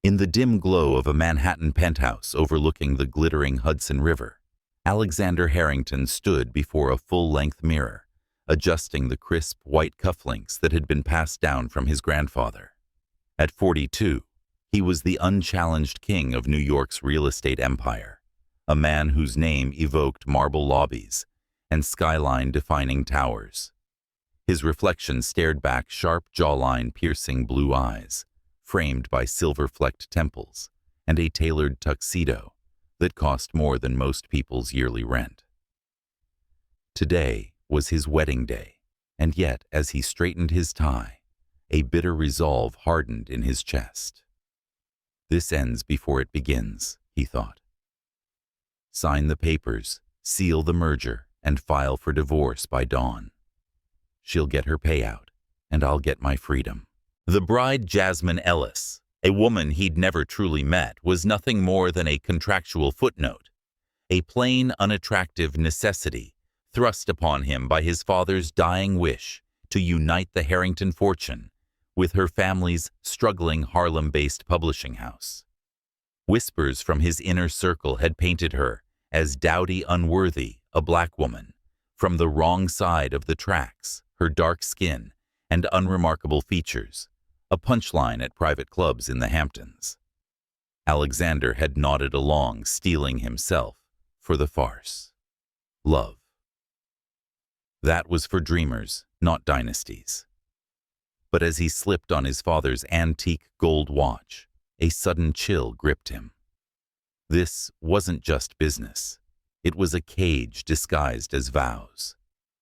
In the dim glow of a Manhattan penthouse overlooking the glittering Hudson River, Alexander Harrington stood before a full-length mirror, adjusting the crisp white cufflinks that had been passed down from his grandfather. At 42, he was the unchallenged king of New York's real estate empire, a man whose name evoked marble lobbies and skyline-defining towers. His reflection stared back sharp jawline-piercing blue eyes, framed by silver-flecked temples and a tailored tuxedo that cost more than most people's yearly rent. Today was his wedding day, and yet, as he straightened his tie, a bitter resolve hardened in his chest. "This ends before it begins," he thought. Sign the papers, seal the merger, and file for divorce by dawn. She'll get her payout, and I'll get my freedom. The bride, Jasmine Ellis, a woman he'd never truly met, was nothing more than a contractual footnote, a plain, unattractive necessity thrust upon him by his father's dying wish to unite the Harrington fortune with her family's struggling Harlem-based publishing house. Whispers from his inner circle had painted her as dowdy unworthy, a black woman, from the wrong side of the tracks, her dark skin and unremarkable features, a punchline at private clubs in the Hamptons. Alexander had nodded along, steeling himself for the farce. Love. That was for dreamers, not dynasties. But as he slipped on his father's antique gold watch, a sudden chill gripped him. This wasn't just business. It was a cage disguised as vows.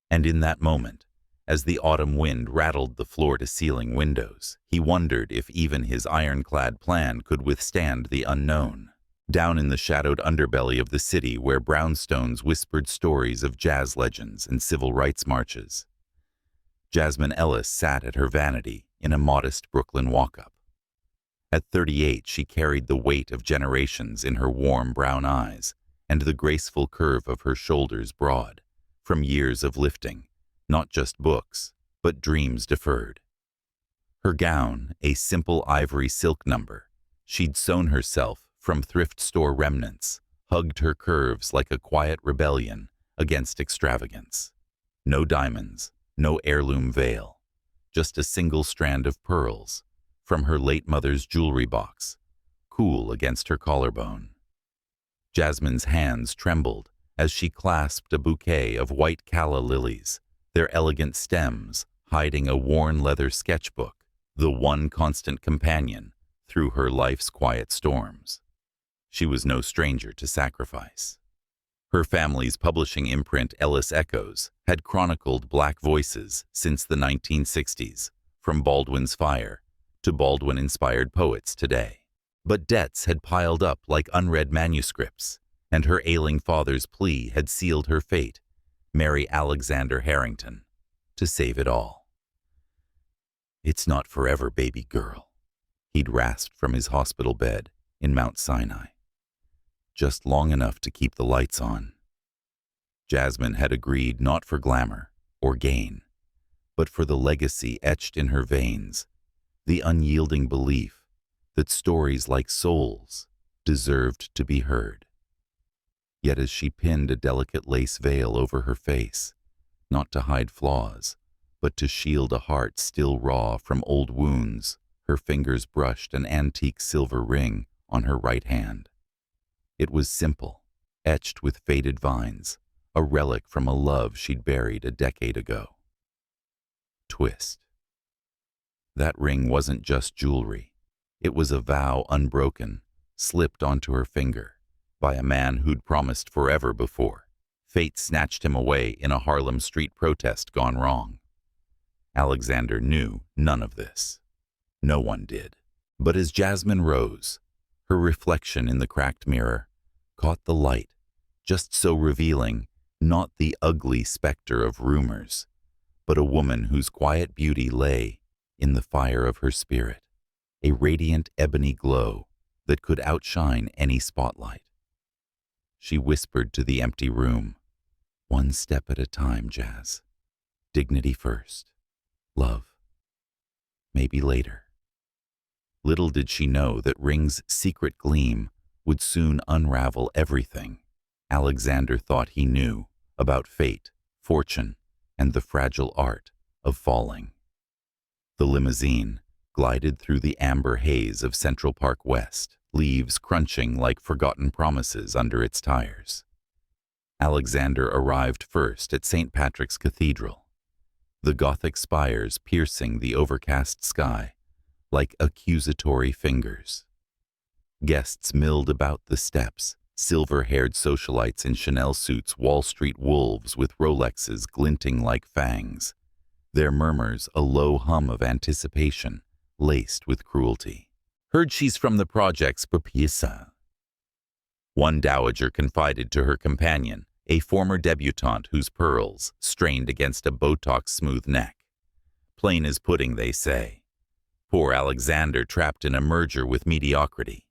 And in that moment, as the autumn wind rattled the floor-to-ceiling windows, he wondered if even his ironclad plan could withstand the unknown. Down in the shadowed underbelly of the city where brownstones whispered stories of jazz legends and civil rights marches, Jasmine Ellis sat at her vanity in a modest Brooklyn walk-up. At 38, she carried the weight of generations in her warm brown eyes and the graceful curve of her shoulders broad, from years of lifting, not just books, but dreams deferred. Her gown, a simple ivory silk number, she'd sewn herself from thrift store remnants, hugged her curves like a quiet rebellion against extravagance. No diamonds, no heirloom veil, just a single strand of pearls from her late mother's jewelry box, cool against her collarbone. Jasmine's hands trembled as she clasped a bouquet of white calla lilies, their elegant stems hiding a worn leather sketchbook, the one constant companion through her life's quiet storms. She was no stranger to sacrifice. Her family's publishing imprint, Ellis Echoes, had chronicled Black voices since the 1960s, from Baldwin's Fire to Baldwin-inspired poets today. But debts had piled up like unread manuscripts, and her ailing father's plea had sealed her fate, marry Alexander Harrington, to save it all. "It's not forever, baby girl," he'd rasped from his hospital bed in Mount Sinai. "Just long enough to keep the lights on." Jasmine had agreed not for glamour or gain, but for the legacy etched in her veins, the unyielding belief that stories like souls deserved to be heard. Yet as she pinned a delicate lace veil over her face, not to hide flaws, but to shield a heart still raw from old wounds, her fingers brushed an antique silver ring on her right hand. It was simple, etched with faded vines, a relic from a love she'd buried a decade ago. Twist. That ring wasn't just jewelry. It was a vow unbroken, slipped onto her finger by a man who'd promised forever before. Fate snatched him away in a Harlem street protest gone wrong. Alexander knew none of this. No one did. But as Jasmine rose, her reflection in the cracked mirror caught the light, just so revealing not the ugly specter of rumors, but a woman whose quiet beauty lay in the fire of her spirit, a radiant ebony glow that could outshine any spotlight. She whispered to the empty room, "One step at a time, Jazz. Dignity first. Love. Maybe later." Little did she know that Ring's secret gleam would soon unravel everything Alexander thought he knew about fate, fortune, and the fragile art of falling. The limousine glided through the amber haze of Central Park West, leaves crunching like forgotten promises under its tires. Alexander arrived first at St. Patrick's Cathedral, the Gothic spires piercing the overcast sky like accusatory fingers. Guests milled about the steps, silver-haired socialites in Chanel suits, Wall Street wolves with Rolexes glinting like fangs, their murmurs a low hum of anticipation laced with cruelty. Heard she's from the projects, Papisa. One dowager confided to her companion, a former debutante whose pearls strained against a Botox-smooth neck. Plain as pudding, they say. Poor Alexander trapped in a merger with mediocrity.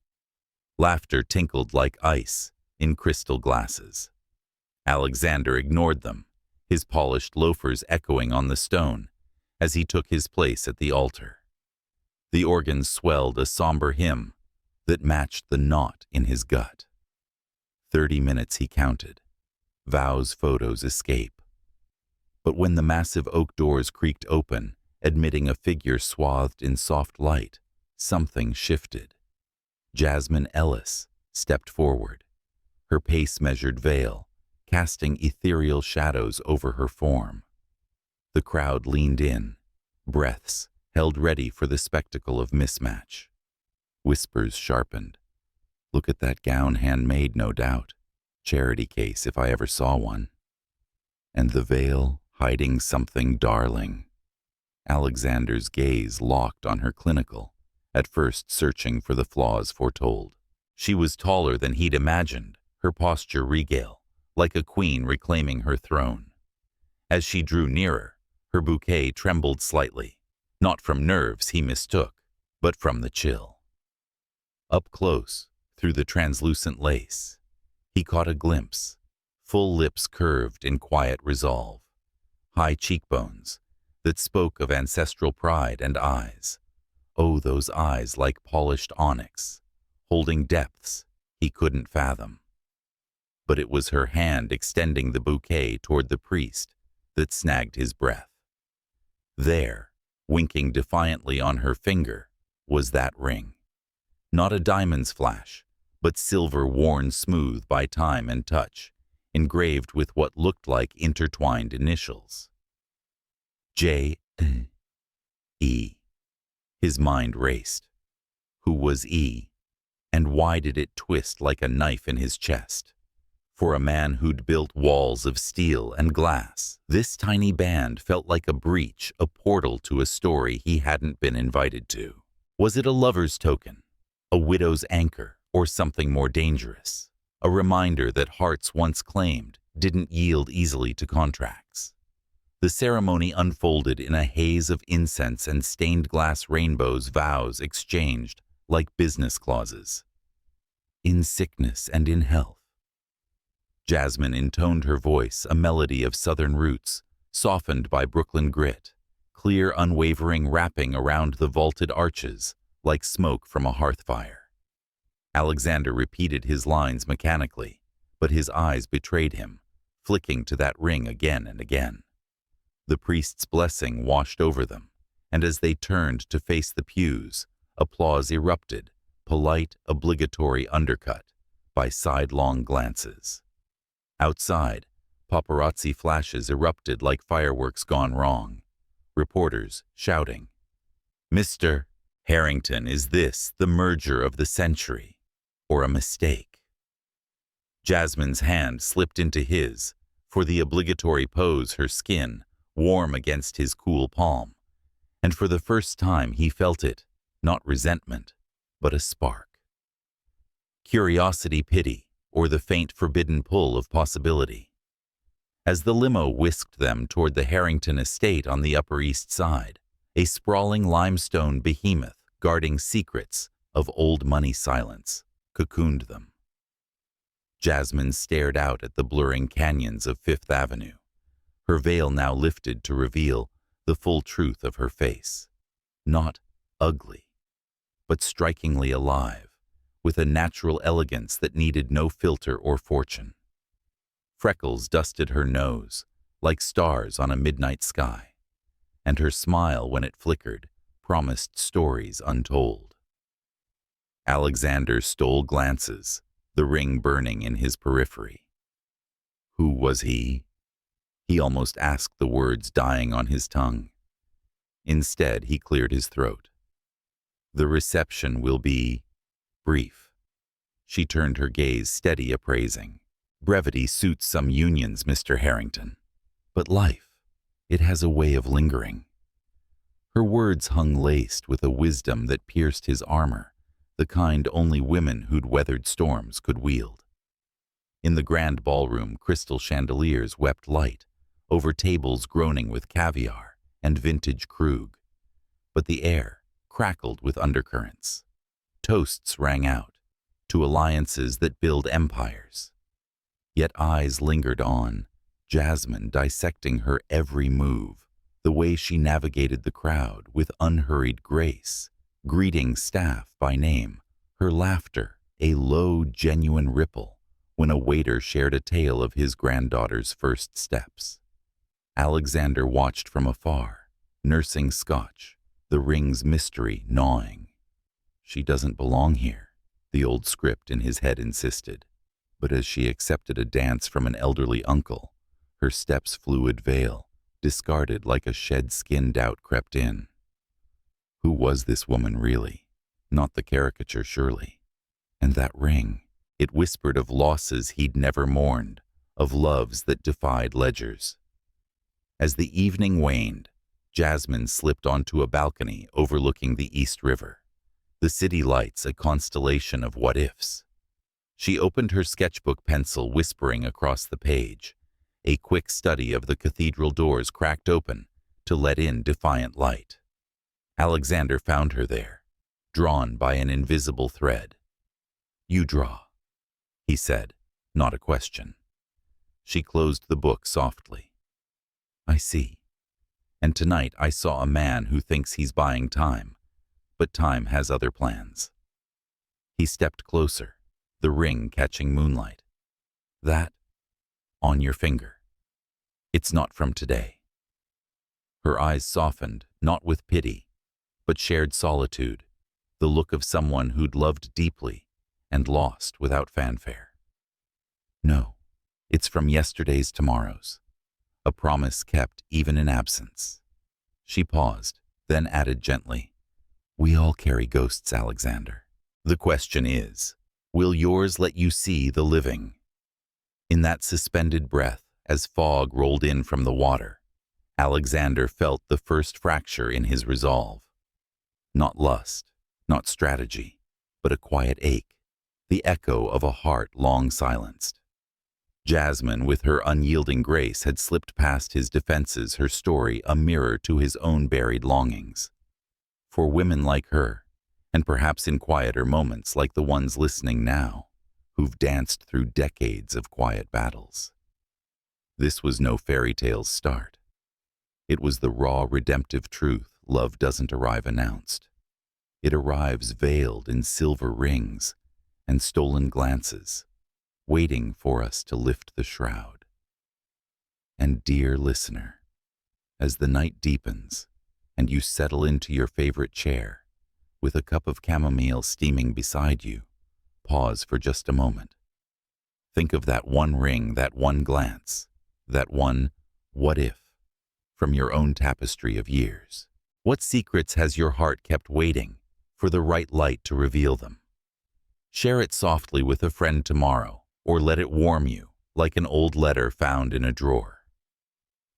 Laughter tinkled like ice in crystal glasses. Alexander ignored them, his polished loafers echoing on the stone as he took his place at the altar. The organ swelled a somber hymn that matched the knot in his gut. 30 minutes he counted. Vows photos escape. But when the massive oak doors creaked open, admitting a figure swathed in soft light, something shifted. Jasmine Ellis stepped forward, her pace-measured veil casting ethereal shadows over her form. The crowd leaned in, breaths held ready for the spectacle of mismatch. Whispers sharpened. Look at that gown, handmade, no doubt. Charity case if I ever saw one. And the veil hiding something darling. Alexander's gaze locked on her clinical, at first searching for the flaws foretold. She was taller than he'd imagined, her posture regal, like a queen reclaiming her throne. As she drew nearer, her bouquet trembled slightly, not from nerves he mistook, but from the chill. Up close, through the translucent lace, he caught a glimpse, full lips curved in quiet resolve, high cheekbones that spoke of ancestral pride, and eyes. Oh, those eyes like polished onyx, holding depths he couldn't fathom. But it was her hand extending the bouquet toward the priest that snagged his breath. There, winking defiantly on her finger, was that ring. Not a diamond's flash, but silver worn smooth by time and touch, engraved with what looked like intertwined initials. J.E. His mind raced. Who was E? And why did it twist like a knife in his chest? For a man who'd built walls of steel and glass, this tiny band felt like a breach, a portal to a story he hadn't been invited to. Was it a lover's token, a widow's anchor, or something more dangerous? A reminder that hearts once claimed didn't yield easily to contracts. The ceremony unfolded in a haze of incense and stained glass rainbows, vows exchanged like business clauses. In sickness and in health. Jasmine intoned her voice, a melody of southern roots, softened by Brooklyn grit, clear, unwavering rapping around the vaulted arches like smoke from a hearth fire. Alexander repeated his lines mechanically, but his eyes betrayed him, flicking to that ring again and again. The priest's blessing washed over them, and as they turned to face the pews, applause erupted, polite, obligatory undercut by sidelong glances. Outside, paparazzi flashes erupted like fireworks gone wrong, reporters shouting, "Mr. Harrington, is this the merger of the century, or a mistake?" Jasmine's hand slipped into his, for the obligatory pose, her skin warm against his cool palm, and for the first time he felt it, not resentment, but a spark. Curiosity, pity, or the faint forbidden pull of possibility. As the limo whisked them toward the Harrington estate on the Upper East Side, a sprawling limestone behemoth guarding secrets of old money silence cocooned them. Jasmine stared out at the blurring canyons of Fifth Avenue, her veil now lifted to reveal the full truth of her face. Not ugly, but strikingly alive, with a natural elegance that needed no filter or fortune. Freckles dusted her nose, like stars on a midnight sky, and her smile, when it flickered, promised stories untold. Alexander stole glances, the ring burning in his periphery. Who was he? He almost asked, the words dying on his tongue. Instead, he cleared his throat. The reception will be brief. She turned her gaze steady, appraising. Brevity suits some unions, Mr. Harrington. But life, it has a way of lingering. Her words hung laced with a wisdom that pierced his armor, the kind only women who'd weathered storms could wield. In the grand ballroom, crystal chandeliers wept light, over tables groaning with caviar and vintage Krug. But the air crackled with undercurrents. Toasts rang out, to alliances that build empires. Yet eyes lingered on, Jasmine dissecting her every move, the way she navigated the crowd with unhurried grace, greeting staff by name, her laughter a low, genuine ripple when a waiter shared a tale of his granddaughter's first steps. Alexander watched from afar, nursing scotch, the ring's mystery gnawing. She doesn't belong here, the old script in his head insisted, but as she accepted a dance from an elderly uncle, her steps' fluid veil, discarded like a shed-skin doubt, crept in. Who was this woman really? Not the caricature, surely. And that ring, it whispered of losses he'd never mourned, of loves that defied ledgers. As the evening waned, Jasmine slipped onto a balcony overlooking the East River, the city lights a constellation of what-ifs. She opened her sketchbook pencil, whispering across the page, a quick study of the cathedral doors cracked open to let in defiant light. Alexander found her there, drawn by an invisible thread. "You draw," he said, not a question. She closed the book softly. "I see. And tonight I saw a man who thinks he's buying time, but time has other plans." He stepped closer, the ring catching moonlight. "That, on your finger. It's not from today." Her eyes softened, not with pity, but shared solitude, the look of someone who'd loved deeply and lost without fanfare. "No, it's from yesterday's tomorrows. A promise kept even in absence." She paused, then added gently, "We all carry ghosts, Alexander. The question is, will yours let you see the living?" In that suspended breath, as fog rolled in from the water, Alexander felt the first fracture in his resolve. Not lust, not strategy, but a quiet ache, the echo of a heart long silenced. Jasmine, with her unyielding grace, had slipped past his defenses, her story a mirror to his own buried longings. For women like her, and perhaps in quieter moments like the ones listening now, who've danced through decades of quiet battles. This was no fairy tale's start. It was the raw, redemptive truth love doesn't arrive announced. It arrives veiled in silver rings and stolen glances, waiting for us to lift the shroud. And dear listener, as the night deepens and you settle into your favorite chair, with a cup of chamomile steaming beside you, pause for just a moment. Think of that one ring, that one glance, that one what if from your own tapestry of years. What secrets has your heart kept waiting for the right light to reveal them? Share it softly with a friend tomorrow, or let it warm you like an old letter found in a drawer.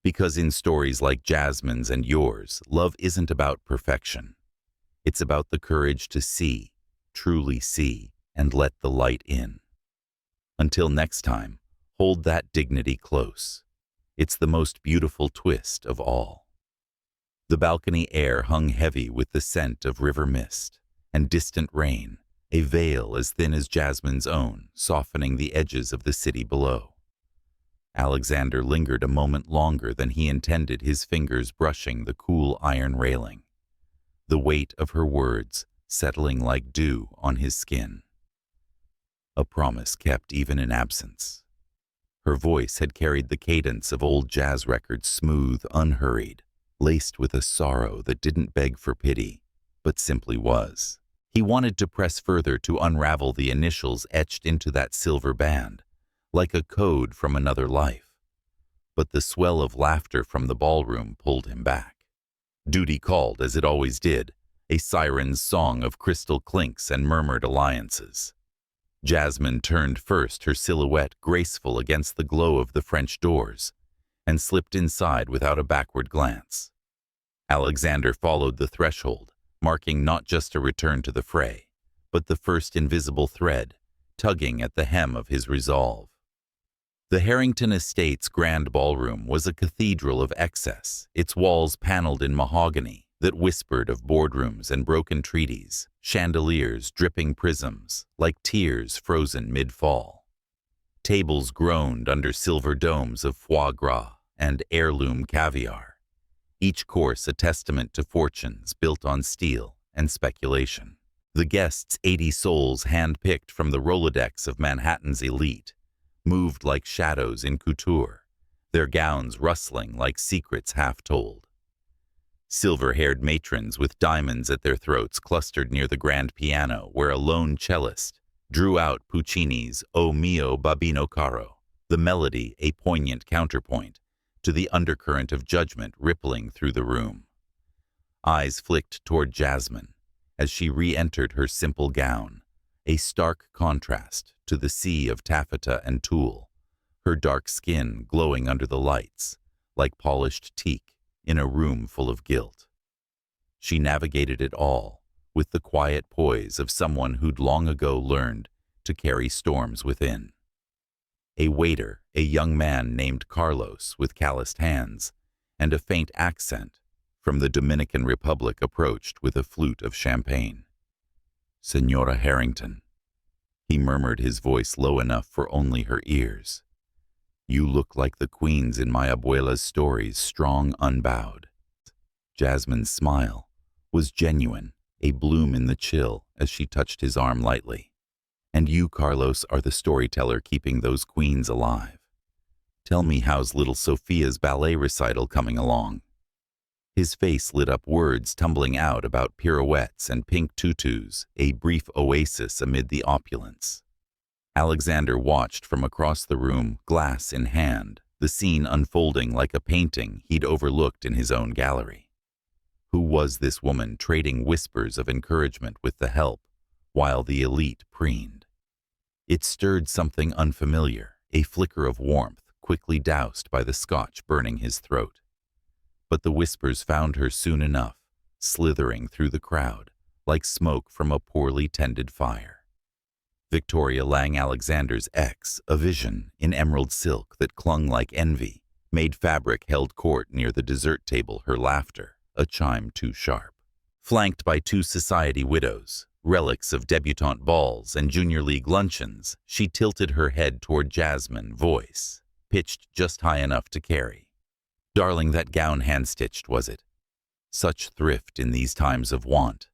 Because in stories like Jasmine's and yours, love isn't about perfection. It's about the courage to see, truly see, and let the light in. Until next time, hold that dignity close. It's the most beautiful twist of all. The balcony air hung heavy with the scent of river mist and distant rain, a veil as thin as Jasmine's own, softening the edges of the city below. Alexander lingered a moment longer than he intended, his fingers brushing the cool iron railing. The weight of her words, settling like dew on his skin. A promise kept even in absence. Her voice had carried the cadence of old jazz records, smooth, unhurried, laced with a sorrow that didn't beg for pity, but simply was. He wanted to press further to unravel the initials etched into that silver band, like a code from another life. But the swell of laughter from the ballroom pulled him back. Duty called, as it always did, a siren's song of crystal clinks and murmured alliances. Jasmine turned first, her silhouette graceful against the glow of the French doors, and slipped inside without a backward glance. Alexander followed the threshold, marking not just a return to the fray, but the first invisible thread, tugging at the hem of his resolve. The Harrington Estates grand ballroom was a cathedral of excess, its walls paneled in mahogany that whispered of boardrooms and broken treaties, chandeliers dripping prisms, like tears frozen mid-fall. Tables groaned under silver domes of foie gras and heirloom caviar, each course a testament to fortunes built on steel and speculation. The guests, 80 souls hand-picked from the Rolodex of Manhattan's elite, moved like shadows in couture, their gowns rustling like secrets half-told. Silver-haired matrons with diamonds at their throats clustered near the grand piano where a lone cellist drew out Puccini's O mio babbino caro, the melody a poignant counterpoint to the undercurrent of judgment rippling through the room. Eyes flicked toward Jasmine as she re-entered her simple gown, a stark contrast to the sea of taffeta and tulle, her dark skin glowing under the lights, like polished teak in a room full of gilt. She navigated it all with the quiet poise of someone who'd long ago learned to carry storms within. A waiter, a young man named Carlos with calloused hands and a faint accent from the Dominican Republic, approached with a flute of champagne. "Senora Harrington," he murmured, his voice low enough for only her ears. "You look like the queens in my abuela's stories, strong, unbowed." Jasmine's smile was genuine, a bloom in the chill as she touched his arm lightly. "And you, Carlos, are the storyteller keeping those queens alive. Tell me, how's little Sophia's ballet recital coming along?" His face lit up, words tumbling out about pirouettes and pink tutus, a brief oasis amid the opulence. Alexander watched from across the room, glass in hand, the scene unfolding like a painting he'd overlooked in his own gallery. Who was this woman trading whispers of encouragement with the help, while the elite preened? It stirred something unfamiliar, a flicker of warmth quickly doused by the scotch burning his throat. But the whispers found her soon enough, slithering through the crowd like smoke from a poorly tended fire. Victoria Lang, Alexander's ex, a vision in emerald silk that clung like envy, made fabric held court near the dessert table, her laughter a chime too sharp. Flanked by two society widows, relics of debutante balls and junior league luncheons, she tilted her head toward Jasmine, voice pitched just high enough to carry. "Darling, that gown hand-stitched, was it? Such thrift in these times of want.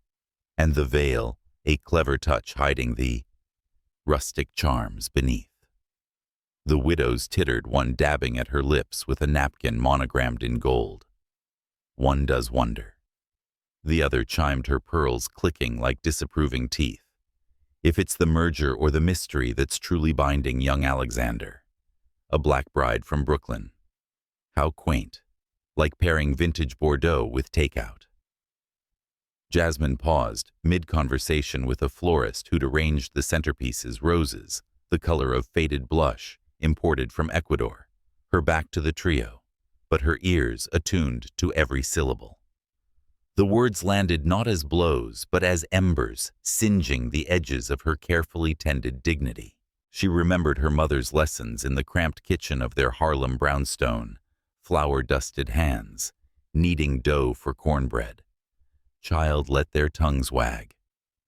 And the veil, a clever touch hiding the rustic charms beneath." The widows tittered, one dabbing at her lips with a napkin monogrammed in gold. "One does wonder." The other chimed, her pearls clicking like disapproving teeth. "If it's the merger or the mystery that's truly binding young Alexander. A black bride from Brooklyn. How quaint, like pairing vintage Bordeaux with takeout." Jasmine paused, mid-conversation with a florist who'd arranged the centerpieces, roses, the color of faded blush, imported from Ecuador, her back to the trio, but her ears attuned to every syllable. The words landed not as blows, but as embers, singeing the edges of her carefully tended dignity. She remembered her mother's lessons in the cramped kitchen of their Harlem brownstone, flour-dusted hands, kneading dough for cornbread. "Child, let their tongues wag.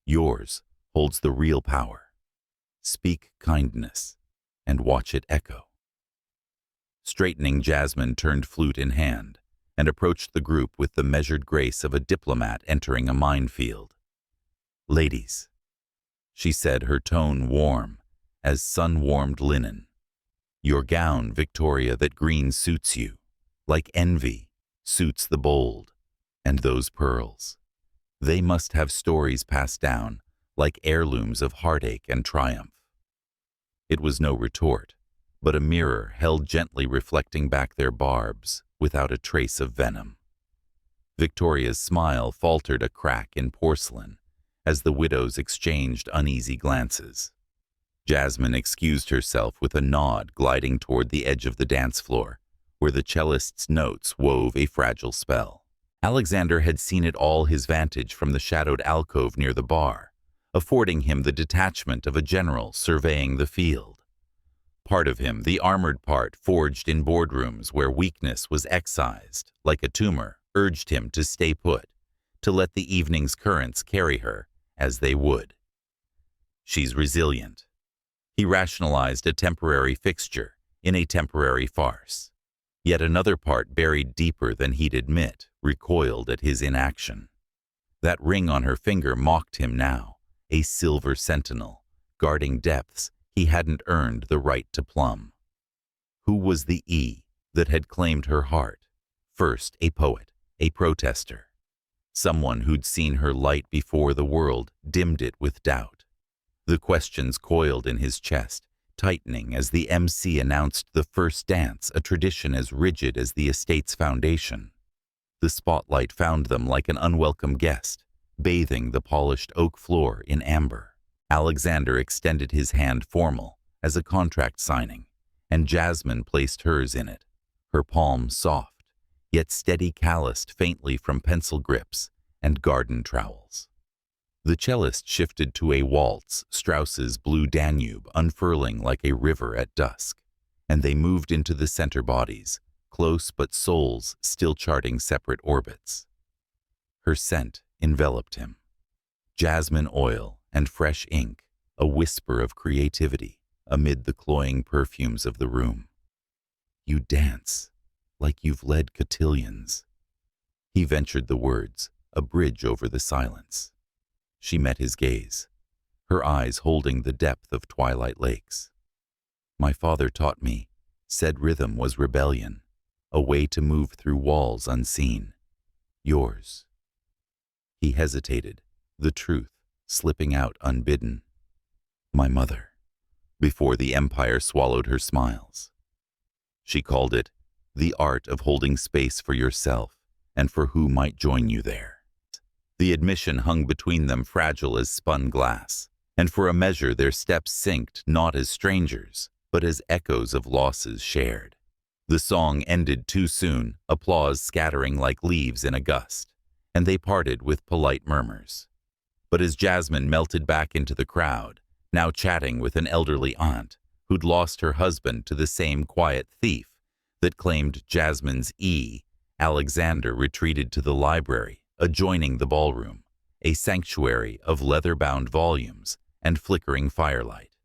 Yours holds the real power. Speak kindness, and watch it echo." Straightening, Jasmine turned flute in hand and approached the group with the measured grace of a diplomat entering a minefield. "Ladies," she said, her tone warm as sun-warmed linen. "Your gown, Victoria, that green suits you, like envy suits the bold. And those pearls, they must have stories passed down like heirlooms of heartache and triumph." It was no retort, but a mirror held gently reflecting back their barbs without a trace of venom. Victoria's smile faltered a crack in porcelain as the widows exchanged uneasy glances. Jasmine excused herself with a nod, gliding toward the edge of the dance floor, where the cellist's notes wove a fragile spell. Alexander had seen it all his vantage from the shadowed alcove near the bar, affording him the detachment of a general surveying the field. Part of him, the armored part forged in boardrooms where weakness was excised, like a tumor, urged him to stay put, to let the evening's currents carry her as they would. She's resilient. He rationalized a temporary fixture in a temporary farce. Yet another part, buried deeper than he'd admit, recoiled at his inaction. That ring on her finger mocked him now, a silver sentinel, guarding depths he hadn't earned the right to plumb. Who was the E that had claimed her heart? First a poet, a protester. Someone who'd seen her light before the world dimmed it with doubt. The questions coiled in his chest, tightening as the MC announced the first dance, a tradition as rigid as the estate's foundation. The spotlight found them like an unwelcome guest, bathing the polished oak floor in amber. Alexander extended his hand formal, as a contract signing, and Jasmine placed hers in it, her palm soft, yet steady, calloused faintly from pencil grips and garden trowels. The cellist shifted to a waltz, Strauss's Blue Danube unfurling like a river at dusk, and they moved into the center bodies, close but souls still charting separate orbits. Her scent enveloped him. Jasmine oil and fresh ink, a whisper of creativity amid the cloying perfumes of the room. "You dance like you've led cotillions." He ventured the words, a bridge over the silence. She met his gaze, her eyes holding the depth of twilight lakes. "My father taught me, said rhythm was rebellion, a way to move through walls unseen. Yours." He hesitated, the truth slipping out unbidden. "My mother," before the empire swallowed her smiles. She called it the art of holding space for yourself and for who might join you there. The admission hung between them fragile as spun glass, and for a measure their steps synced not as strangers, but as echoes of losses shared. The song ended too soon, applause scattering like leaves in a gust, and they parted with polite murmurs. But as Jasmine melted back into the crowd, now chatting with an elderly aunt who'd lost her husband to the same quiet thief that claimed Jasmine's E, Alexander retreated to the library adjoining the ballroom, a sanctuary of leather-bound volumes and flickering firelight.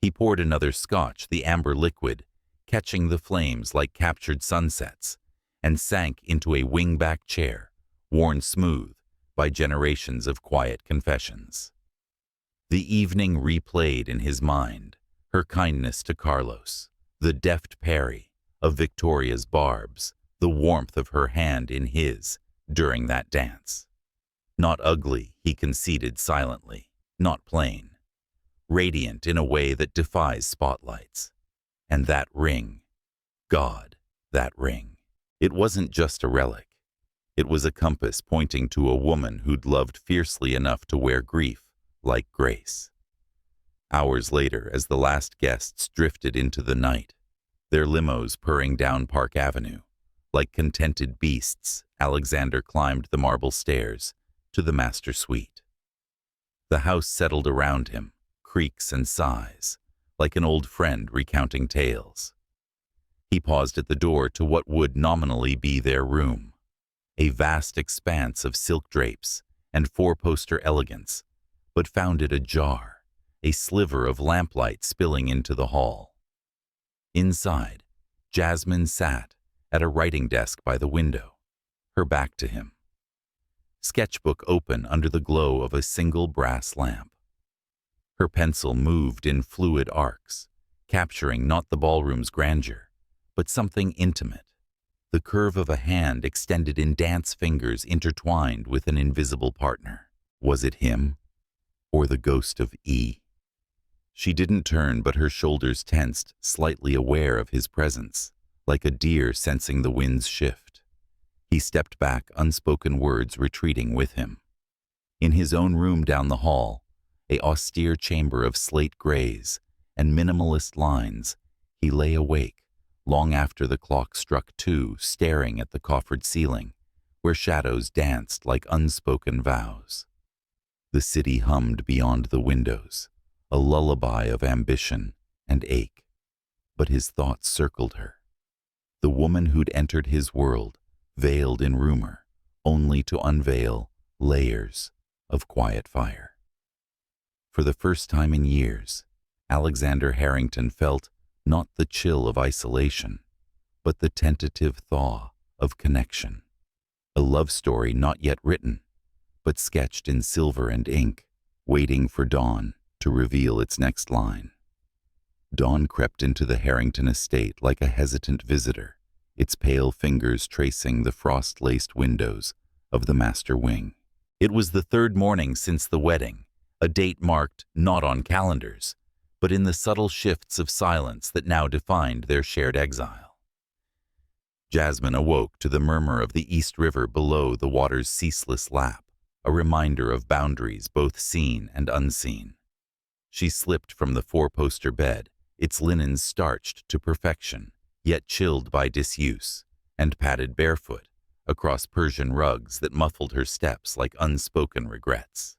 He poured another scotch, the amber liquid, catching the flames like captured sunsets, and sank into a wing-back chair, worn smooth by generations of quiet confessions. The evening replayed in his mind, her kindness to Carlos, the deft parry of Victoria's barbs, the warmth of her hand in his during that dance. Not ugly, he conceded silently, not plain. Radiant in a way that defies spotlights. And that ring, God, that ring. It wasn't just a relic. It was a compass pointing to a woman who'd loved fiercely enough to wear grief like grace. Hours later, as the last guests drifted into the night, their limos purring down Park Avenue, like contented beasts, Alexander climbed the marble stairs to the master suite. The house settled around him, creaks and sighs, like an old friend recounting tales. He paused at the door to what would nominally be their room, a vast expanse of silk drapes and four-poster elegance, but found it ajar, a sliver of lamplight spilling into the hall. Inside, Jasmine sat at a writing desk by the window, her back to him. sketchbook open under the glow of a single brass lamp. Her pencil moved in fluid arcs, capturing not the ballroom's grandeur, but something intimate, the curve of a hand extended in dance fingers intertwined with an invisible partner. Was it him, or the ghost of E? She didn't turn, but her shoulders tensed, slightly aware of his presence, like a deer sensing the wind's shift. He stepped back, unspoken words retreating with him. In his own room down the hall, a austere chamber of slate grays and minimalist lines, he lay awake, long after the clock struck 2, staring at the coffered ceiling, where shadows danced like unspoken vows. The city hummed beyond the windows, a lullaby of ambition and ache, but his thoughts circled her. The woman who'd entered his world, veiled in rumor, only to unveil layers of quiet fire. For the first time in years, Alexander Harrington felt not the chill of isolation, but the tentative thaw of connection. A love story not yet written, but sketched in silver and ink, waiting for dawn to reveal its next line. Dawn crept into the Harrington estate like a hesitant visitor, its pale fingers tracing the frost-laced windows of the master wing. It was the 3rd morning since the wedding, a date marked not on calendars, but in the subtle shifts of silence that now defined their shared exile. Jasmine awoke to the murmur of the East River below the water's ceaseless lap, a reminder of boundaries both seen and unseen. She slipped from the 4-poster bed, its linens starched to perfection, yet chilled by disuse, and padded barefoot across Persian rugs that muffled her steps like unspoken regrets.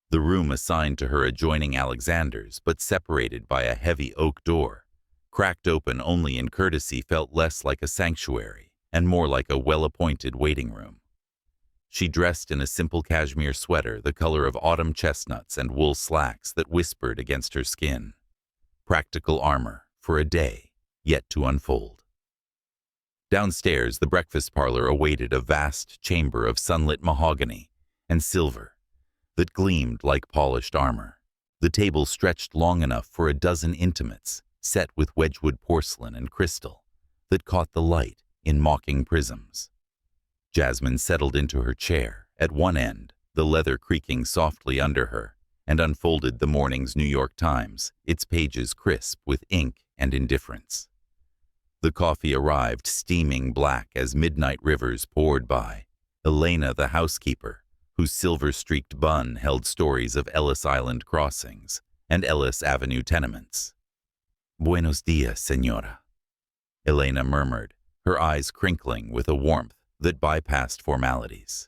The room assigned to her adjoining Alexander's, but separated by a heavy oak door, cracked open only in courtesy, felt less like a sanctuary and more like a well-appointed waiting room. She dressed in a simple cashmere sweater, the color of autumn chestnuts, and wool slacks that whispered against her skin. Practical armor for a day yet to unfold. Downstairs, the breakfast parlor awaited, a vast chamber of sunlit mahogany and silver that gleamed like polished armor. The table stretched long enough for a dozen intimates, set with Wedgwood porcelain and crystal that caught the light in mocking prisms. Jasmine settled into her chair at one end, the leather creaking softly under her, and unfolded the morning's New York Times, its pages crisp with ink and indifference. The coffee arrived steaming black as midnight rivers poured by. Elena, the housekeeper, whose silver-streaked bun held stories of Ellis Island crossings and Ellis Avenue tenements. "Buenos dias, señora," Elena murmured, her eyes crinkling with a warmth that bypassed formalities.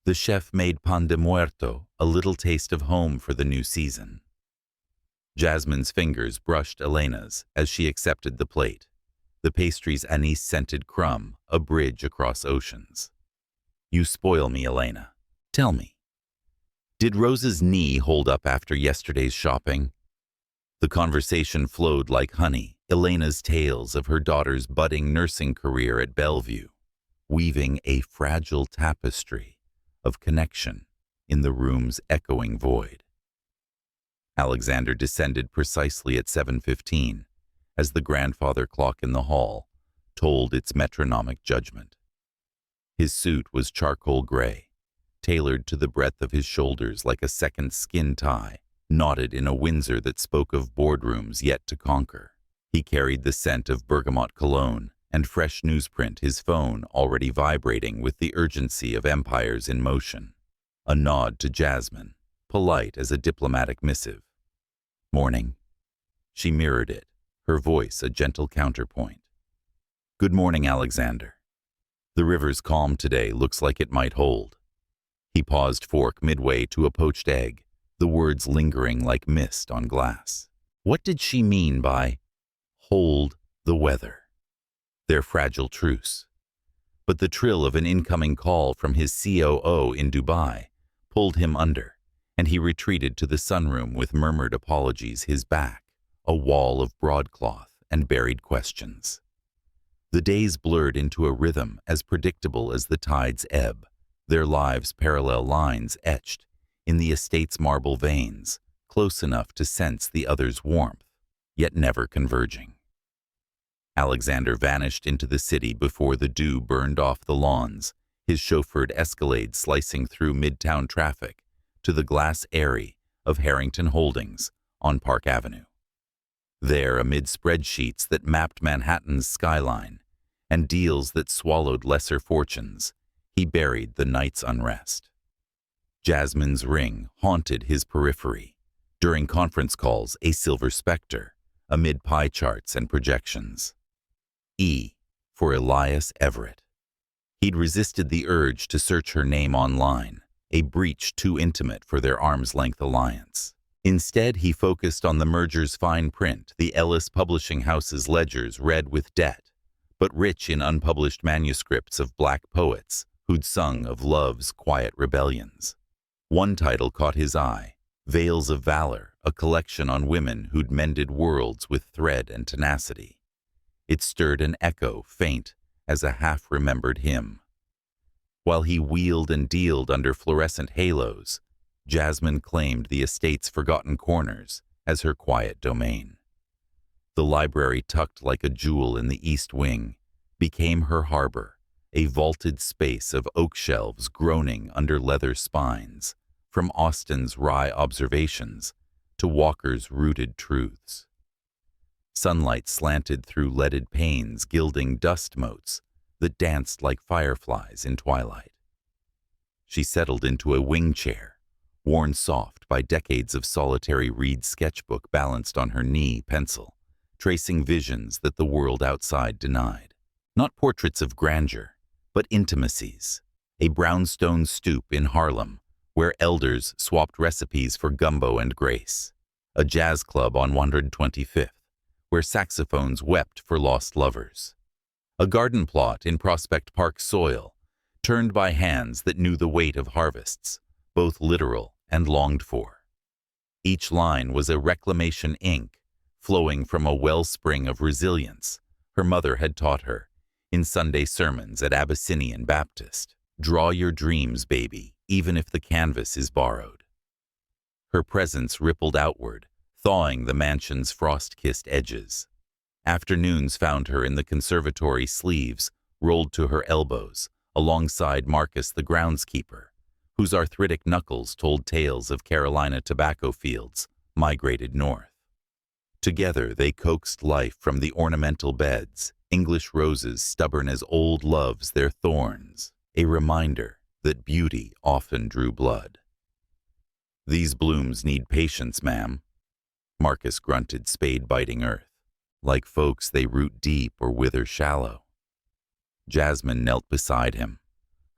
The chef made pan de muerto, a little taste of home for the new season. Jasmine's fingers brushed Elena's as she accepted the plate, the pastry's anise-scented crumb, a bridge across oceans. "You spoil me, Elena. Tell me, did Rose's knee hold up after yesterday's shopping?" The conversation flowed like honey, Elena's tales of her daughter's budding nursing career at Bellevue, weaving a fragile tapestry of connection in the room's echoing void. Alexander descended precisely at 7:15, as the grandfather clock in the hall told its metronomic judgment. His suit was charcoal gray, tailored to the breadth of his shoulders like a second skin tie, knotted in a Windsor that spoke of boardrooms yet to conquer. He carried the scent of bergamot cologne and fresh newsprint, his phone already vibrating with the urgency of empires in motion. A nod to Jasmine, polite as a diplomatic missive. "Morning." She mirrored it, her voice a gentle counterpoint. "Good morning, Alexander. The river's calm today, looks like it might hold." He paused fork midway to a poached egg, the words lingering like mist on glass. What did she mean by hold the weather? Their fragile truce. But the trill of an incoming call from his COO in Dubai pulled him under, and he retreated to the sunroom with murmured apologies, his back a wall of broadcloth and buried questions. The days blurred into a rhythm as predictable as the tide's ebb, their lives parallel lines etched in the estate's marble veins, close enough to sense the other's warmth, yet never converging. Alexander vanished into the city before the dew burned off the lawns, his chauffeured Escalade slicing through midtown traffic to the glass eyrie of Harrington Holdings on Park Avenue. There, amid spreadsheets that mapped Manhattan's skyline and deals that swallowed lesser fortunes, he buried the night's unrest. Jasmine's ring haunted his periphery, during conference calls a silver specter, amid pie charts and projections. E for Elias Everett. He'd resisted the urge to search her name online, a breach too intimate for their arm's-length alliance. Instead, he focused on the merger's fine print, the Ellis Publishing House's ledgers red with debt, but rich in unpublished manuscripts of black poets who'd sung of love's quiet rebellions. One title caught his eye, Veils of Valor, a collection on women who'd mended worlds with thread and tenacity. It stirred an echo, faint as a half-remembered hymn. While he wheeled and dealed under fluorescent halos, Jasmine claimed the estate's forgotten corners as her quiet domain. The library, tucked like a jewel in the East Wing, became her harbor, a vaulted space of oak shelves groaning under leather spines, from Austen's wry observations to Walker's rooted truths. Sunlight slanted through leaded panes, gilding dust motes that danced like fireflies in twilight. She settled into a wing chair, worn soft by decades of solitary reed sketchbook balanced on her knee pencil, tracing visions that the world outside denied. Not portraits of grandeur, but intimacies. A brownstone stoop in Harlem, where elders swapped recipes for gumbo and grace. A jazz club on 125th, where saxophones wept for lost lovers. A garden plot in Prospect Park soil, turned by hands that knew the weight of harvests, both literal and longed for. Each line was a reclamation ink, flowing from a wellspring of resilience her mother had taught her in Sunday sermons at Abyssinian Baptist. Draw your dreams, baby, even if the canvas is borrowed. Her presence rippled outward, thawing the mansion's frost-kissed edges. Afternoons found her in the conservatory, sleeves rolled to her elbows, alongside Marcus the groundskeeper, whose arthritic knuckles told tales of Carolina tobacco fields migrated north. Together they coaxed life from the ornamental beds, English roses stubborn as old loves their thorns, a reminder that beauty often drew blood. "These blooms need patience, ma'am," Marcus grunted, spade-biting earth. "Like folks, they root deep or wither shallow." Jasmine knelt beside him,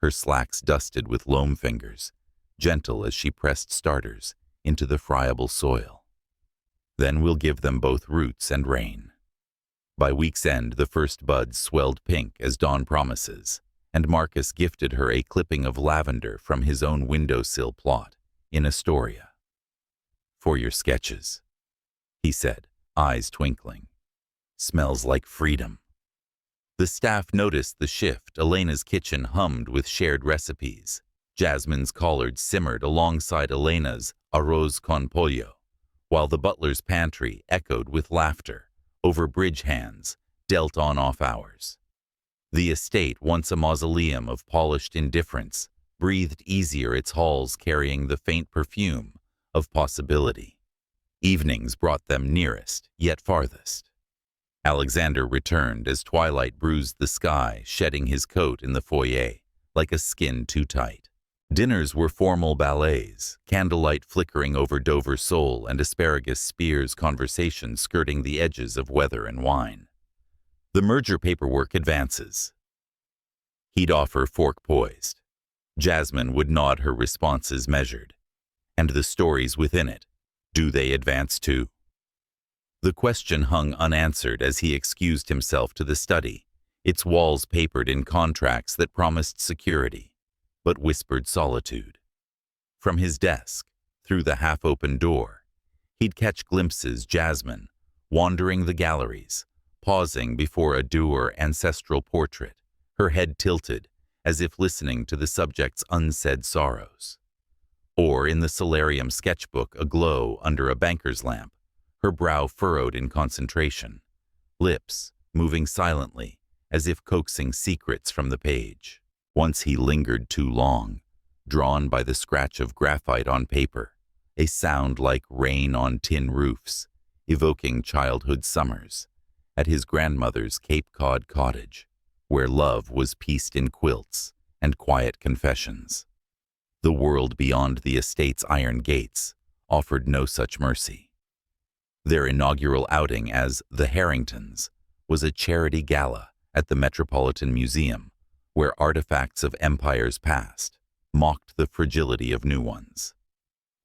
her slacks dusted with loam fingers, gentle as she pressed starters into the friable soil. "Then we'll give them both roots and rain." By week's end, the first buds swelled pink as dawn promises, and Marcus gifted her a clipping of lavender from his own windowsill plot in Astoria. "For your sketches," he said, eyes twinkling. "Smells like freedom." The staff noticed the shift. Elena's kitchen hummed with shared recipes. Jasmine's collard simmered alongside Elena's arroz con pollo, while the butler's pantry echoed with laughter over bridge hands dealt on off hours. The estate, once a mausoleum of polished indifference, breathed easier, its halls carrying the faint perfume of possibility. Evenings brought them nearest, yet farthest. Alexander returned as twilight bruised the sky, shedding his coat in the foyer, like a skin too tight. Dinners were formal ballets, candlelight flickering over Dover sole and asparagus spears conversation skirting the edges of weather and wine. The merger paperwork advances. He'd offer, fork poised. Jasmine would nod, her responses measured. And the stories within it, do they advance too? The question hung unanswered as he excused himself to the study, its walls papered in contracts that promised security, but whispered solitude. From his desk, through the half-open door, he'd catch glimpses Jasmine, wandering the galleries, pausing before a dour ancestral portrait, her head tilted as if listening to the subject's unsaid sorrows. Or in the solarium sketchbook aglow under a banker's lamp, her brow furrowed in concentration, lips moving silently as if coaxing secrets from the page. Once he lingered too long, drawn by the scratch of graphite on paper, a sound like rain on tin roofs, evoking childhood summers, at his grandmother's Cape Cod cottage, where love was pieced in quilts and quiet confessions. The world beyond the estate's iron gates offered no such mercy. Their inaugural outing as the Harringtons was a charity gala at the Metropolitan Museum, where artifacts of empires past mocked the fragility of new ones.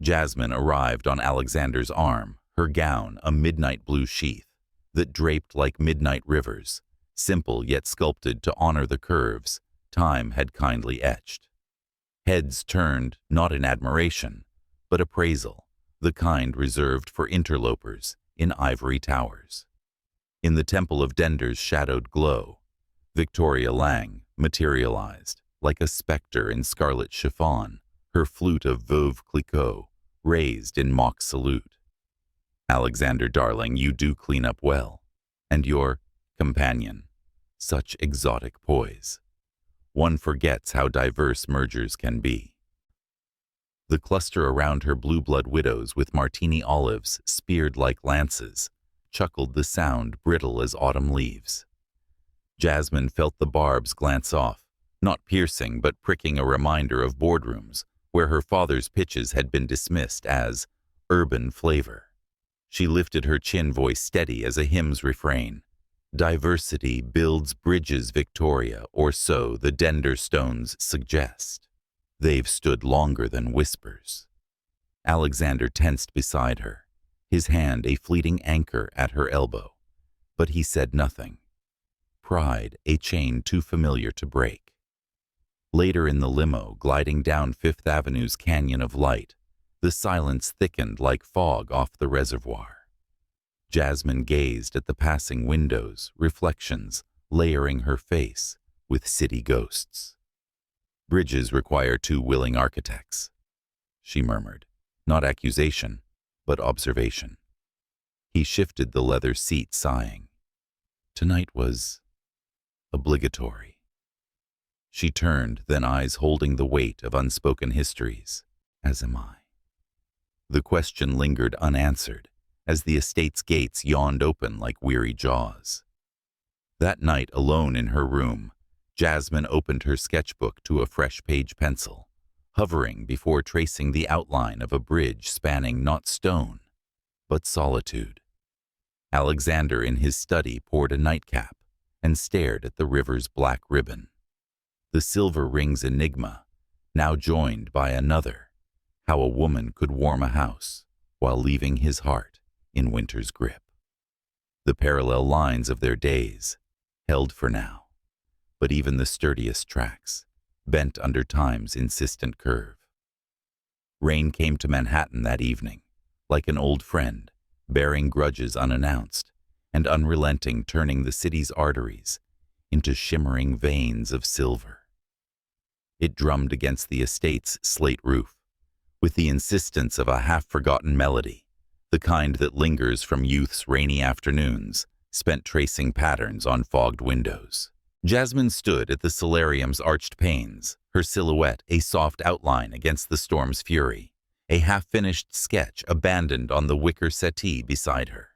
Jasmine arrived on Alexander's arm, her gown a midnight blue sheath that draped like midnight rivers, simple yet sculpted to honor the curves time had kindly etched. Heads turned not in admiration, but appraisal, the kind reserved for interlopers in ivory towers. In the temple of Dender's shadowed glow, Victoria Lang materialized like a specter in scarlet chiffon, her flute of Veuve Clicquot raised in mock salute. Alexander, darling, you do clean up well. And your companion, such exotic poise. One forgets how diverse mergers can be. The cluster around her blue blood widows with martini olives speared like lances, chuckled the sound brittle as autumn leaves. Jasmine felt the barbs glance off, not piercing but pricking a reminder of boardrooms where her father's pitches had been dismissed as urban flavor. She lifted her chin voice steady as a hymn's refrain. Diversity builds bridges, Victoria, or so the Dender stones suggest. They've stood longer than whispers. Alexander tensed beside her, his hand a fleeting anchor at her elbow, but he said nothing. Pride, a chain too familiar to break. Later in the limo, gliding down Fifth Avenue's canyon of light, the silence thickened like fog off the reservoir. Jasmine gazed at the passing windows, reflections layering her face with city ghosts. Bridges require two willing architects, she murmured, not accusation, but observation. He shifted the leather seat, sighing. Tonight was obligatory. She turned, then eyes holding the weight of unspoken histories, as am I. The question lingered unanswered as the estate's gates yawned open like weary jaws. That night, alone in her room, Jasmine opened her sketchbook to a fresh page pencil, hovering before tracing the outline of a bridge spanning not stone, but solitude. Alexander in his study poured a nightcap and stared at the river's black ribbon. The silver ring's enigma, now joined by another, how a woman could warm a house while leaving his heart in winter's grip. The parallel lines of their days, held for now, but even the sturdiest tracks, bent under time's insistent curve. Rain came to Manhattan that evening, like an old friend, bearing grudges unannounced, and unrelenting, turning the city's arteries into shimmering veins of silver. It drummed against the estate's slate roof, with the insistence of a half-forgotten melody, the kind that lingers from youth's rainy afternoons, spent tracing patterns on fogged windows. Jasmine stood at the solarium's arched panes, her silhouette a soft outline against the storm's fury, a half-finished sketch abandoned on the wicker settee beside her.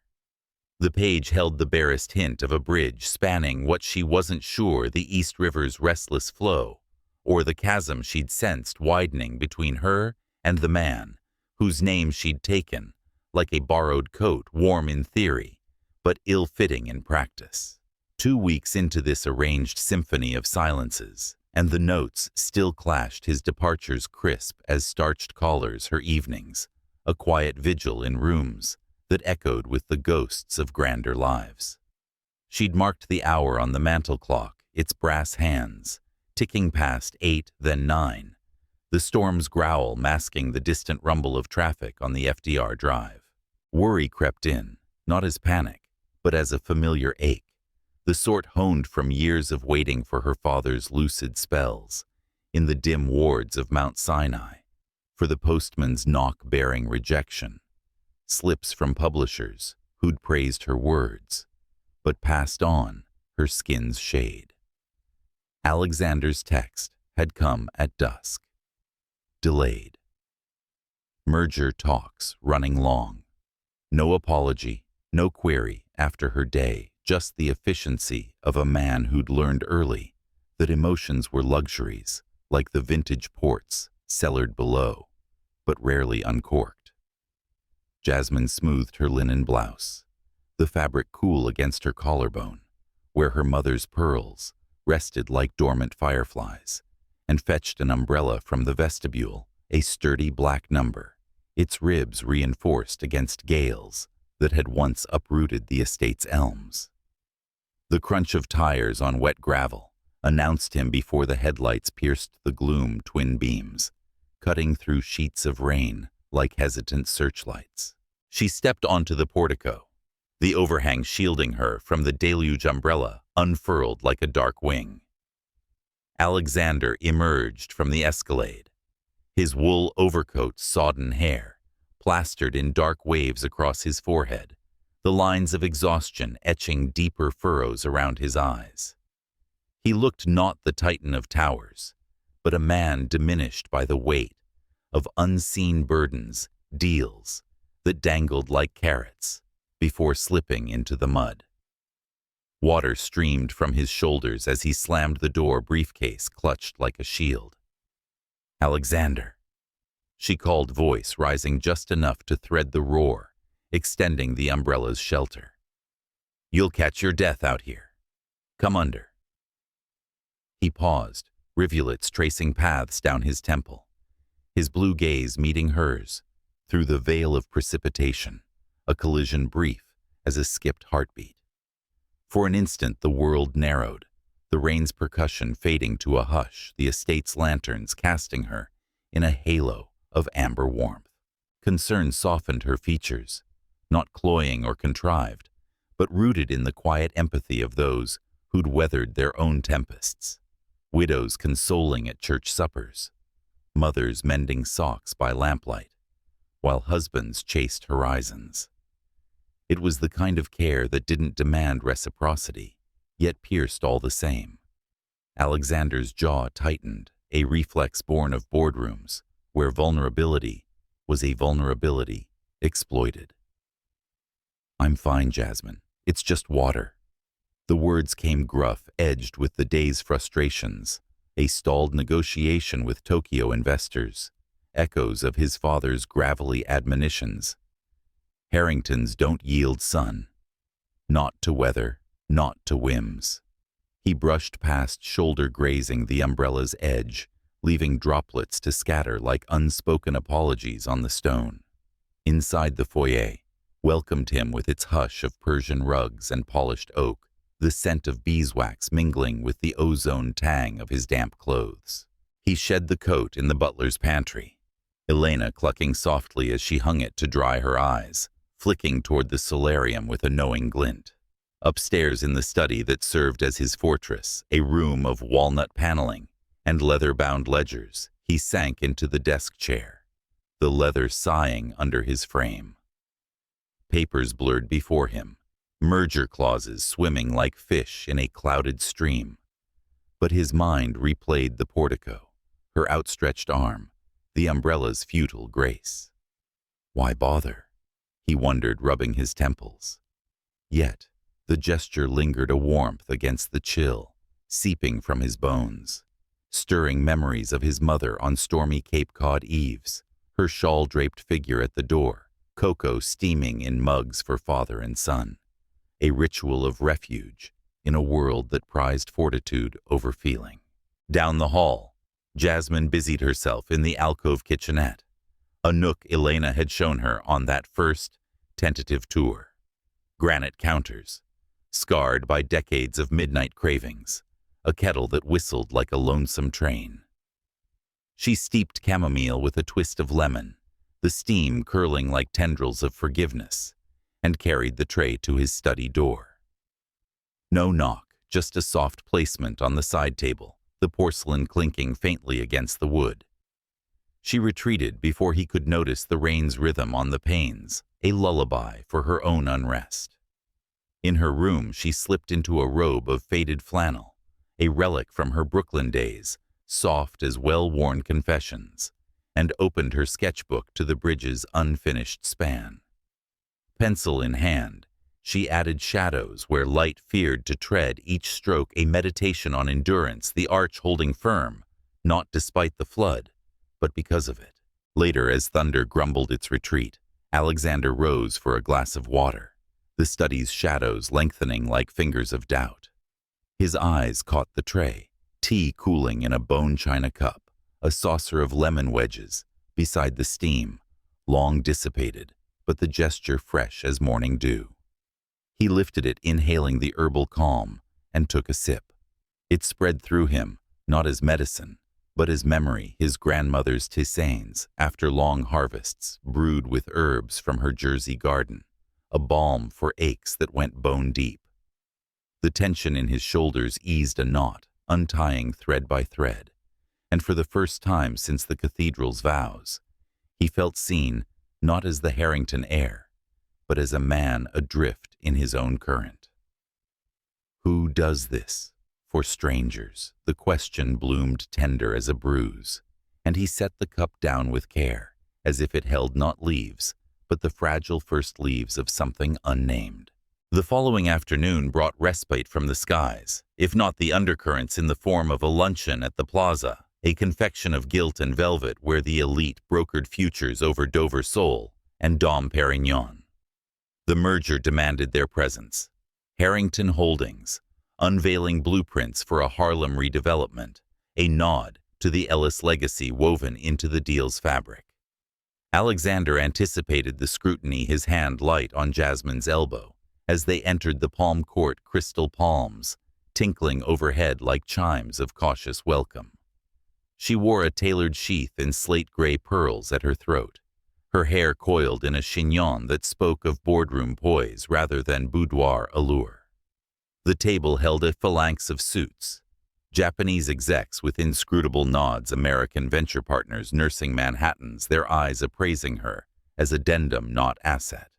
The page held the barest hint of a bridge spanning what she wasn't sure the East River's restless flow, or the chasm she'd sensed widening between her and the man whose name she'd taken, like a borrowed coat, warm in theory, but ill-fitting in practice. 2 weeks into this arranged symphony of silences, and the notes still clashed, his departures crisp as starched collars, her evenings, a quiet vigil in rooms that echoed with the ghosts of grander lives. She'd marked the hour on the mantel clock, its brass hands, ticking past 8, then 9, the storm's growl masking the distant rumble of traffic on the FDR drive. Worry crept in, not as panic, but as a familiar ache, the sort honed from years of waiting for her father's lucid spells in the dim wards of Mount Sinai, for the postman's knock-bearing rejection, slips from publishers who'd praised her words, but passed on her skin's shade. Alexander's text had come at dusk. Delayed. Merger talks running long. No apology, no query after her day, just the efficiency of a man who'd learned early that emotions were luxuries, like the vintage ports cellared below, but rarely uncorked. Jasmine smoothed her linen blouse, the fabric cool against her collarbone, where her mother's pearls rested like dormant fireflies, and fetched an umbrella from the vestibule, a sturdy black number, its ribs reinforced against gales that had once uprooted the estate's elms. The crunch of tires on wet gravel announced him before the headlights pierced the gloom twin beams, cutting through sheets of rain like hesitant searchlights. She stepped onto the portico, the overhang shielding her from the deluge umbrella unfurled like a dark wing. Alexander emerged from the escalade, his wool overcoat's sodden hair plastered in dark waves across his forehead, the lines of exhaustion etching deeper furrows around his eyes. He looked not the Titan of towers, but a man diminished by the weight of unseen burdens, deals, that dangled like carrots before slipping into the mud. Water streamed from his shoulders as he slammed the door, briefcase clutched like a shield. "Alexander," she called, voice rising just enough to thread the roar, extending the umbrella's shelter. "You'll catch your death out here. Come under." He paused, rivulets tracing paths down his temple, his blue gaze meeting hers through the veil of precipitation, a collision brief as a skipped heartbeat. For an instant the world narrowed, the rain's percussion fading to a hush, the estate's lanterns casting her in a halo of amber warmth. Concern softened her features, not cloying or contrived, but rooted in the quiet empathy of those who'd weathered their own tempests. Widows consoling at church suppers, mothers mending socks by lamplight, while husbands chased horizons. It was the kind of care that didn't demand reciprocity, yet pierced all the same. Alexander's jaw tightened, a reflex born of boardrooms, where vulnerability was a vulnerability exploited. "I'm fine, Jasmine. It's just water." The words came gruff, edged with the day's frustrations, a stalled negotiation with Tokyo investors, echoes of his father's gravelly admonitions. Harringtons don't yield sun. Not to weather, not to whims. He brushed past, shoulder grazing the umbrella's edge, leaving droplets to scatter like unspoken apologies on the stone. Inside the foyer welcomed him with its hush of Persian rugs and polished oak, the scent of beeswax mingling with the ozone tang of his damp clothes. He shed the coat in the butler's pantry, Elena clucking softly as she hung it to dry her eyes, flicking toward the solarium with a knowing glint. Upstairs in the study that served as his fortress, a room of walnut paneling and leather-bound ledgers, he sank into the desk chair, the leather sighing under his frame. Papers blurred before him, merger clauses swimming like fish in a clouded stream. But his mind replayed the portico, her outstretched arm, the umbrella's futile grace. Why bother? He wondered, rubbing his temples. Yet, the gesture lingered a warmth against the chill, seeping from his bones, stirring memories of his mother on stormy Cape Cod eves, her shawl-draped figure at the door, cocoa steaming in mugs for father and son, a ritual of refuge in a world that prized fortitude over feeling. Down the hall, Jasmine busied herself in the alcove kitchenette, a nook Elena had shown her on that first, tentative tour. Granite counters, scarred by decades of midnight cravings, a kettle that whistled like a lonesome train. She steeped chamomile with a twist of lemon, the steam curling like tendrils of forgiveness, and carried the tray to his study door. No knock, just a soft placement on the side table, the porcelain clinking faintly against the wood. She retreated before he could notice the rain's rhythm on the panes, a lullaby for her own unrest. In her room, she slipped into a robe of faded flannel, a relic from her Brooklyn days, soft as well-worn confessions, and opened her sketchbook to the bridge's unfinished span. Pencil in hand, she added shadows where light feared to tread, each stroke a meditation on endurance, the arch holding firm, not despite the flood, but because of it. Later, as thunder grumbled its retreat, Alexander rose for a glass of water, the study's shadows lengthening like fingers of doubt. His eyes caught the tray, tea cooling in a bone china cup, a saucer of lemon wedges, beside the steam, long dissipated, but the gesture fresh as morning dew. He lifted it, inhaling the herbal calm, and took a sip. It spread through him, not as medicine, but as memory, his grandmother's tisanes, after long harvests, brewed with herbs from her Jersey garden, a balm for aches that went bone deep. The tension in his shoulders eased a knot, untying thread by thread, and for the first time since the cathedral's vows, he felt seen not as the Harrington heir, but as a man adrift in his own current. Who does this? For strangers, the question bloomed tender as a bruise, and he set the cup down with care, as if it held not leaves, but the fragile first leaves of something unnamed. The following afternoon brought respite from the skies, if not the undercurrents in the form of a luncheon at the plaza, a confection of gilt and velvet where the elite brokered futures over Dover Sole and Dom Perignon. The merger demanded their presence. Harrington Holdings, unveiling blueprints for a Harlem redevelopment, a nod to the Ellis legacy woven into the deal's fabric. Alexander anticipated the scrutiny, his hand light on Jasmine's elbow, as they entered the Palm Court crystal palms, tinkling overhead like chimes of cautious welcome. She wore a tailored sheath in slate-gray pearls at her throat, her hair coiled in a chignon that spoke of boardroom poise rather than boudoir allure. The table held a phalanx of suits, Japanese execs with inscrutable nods, American venture partners nursing Manhattans, their eyes appraising her as addendum, not asset.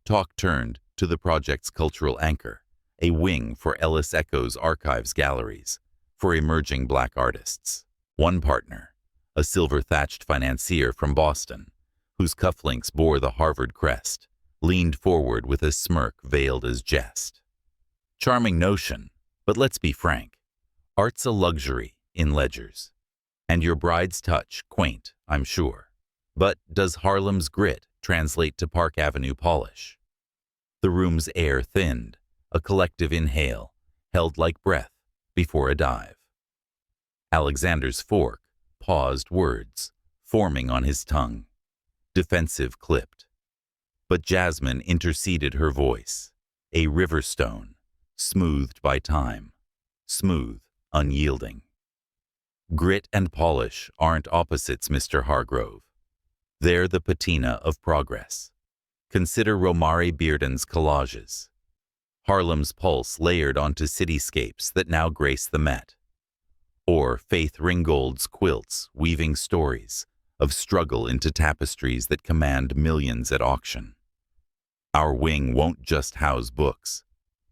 Talk turned to the project's cultural anchor, a wing for Ellis Echo's archives galleries, for emerging black artists. One partner, a silver-thatched financier from Boston, whose cufflinks bore the Harvard crest, leaned forward with a smirk veiled as jest. Charming notion, but let's be frank. Art's a luxury in ledgers. And your bride's touch, quaint, I'm sure. But does Harlem's grit translate to Park Avenue polish? The room's air thinned, a collective inhale, held like breath before a dive. Alexander's fork paused, words forming on his tongue, defensive clipped. But Jasmine interceded, her voice, a river stone, smoothed by time, smooth, unyielding. Grit and polish aren't opposites, Mr. Hargrove. They're the patina of progress. Consider Romare Bearden's collages. Harlem's pulse layered onto cityscapes that now grace the Met. Or Faith Ringgold's quilts weaving stories of struggle into tapestries that command millions at auction. Our wing won't just house books.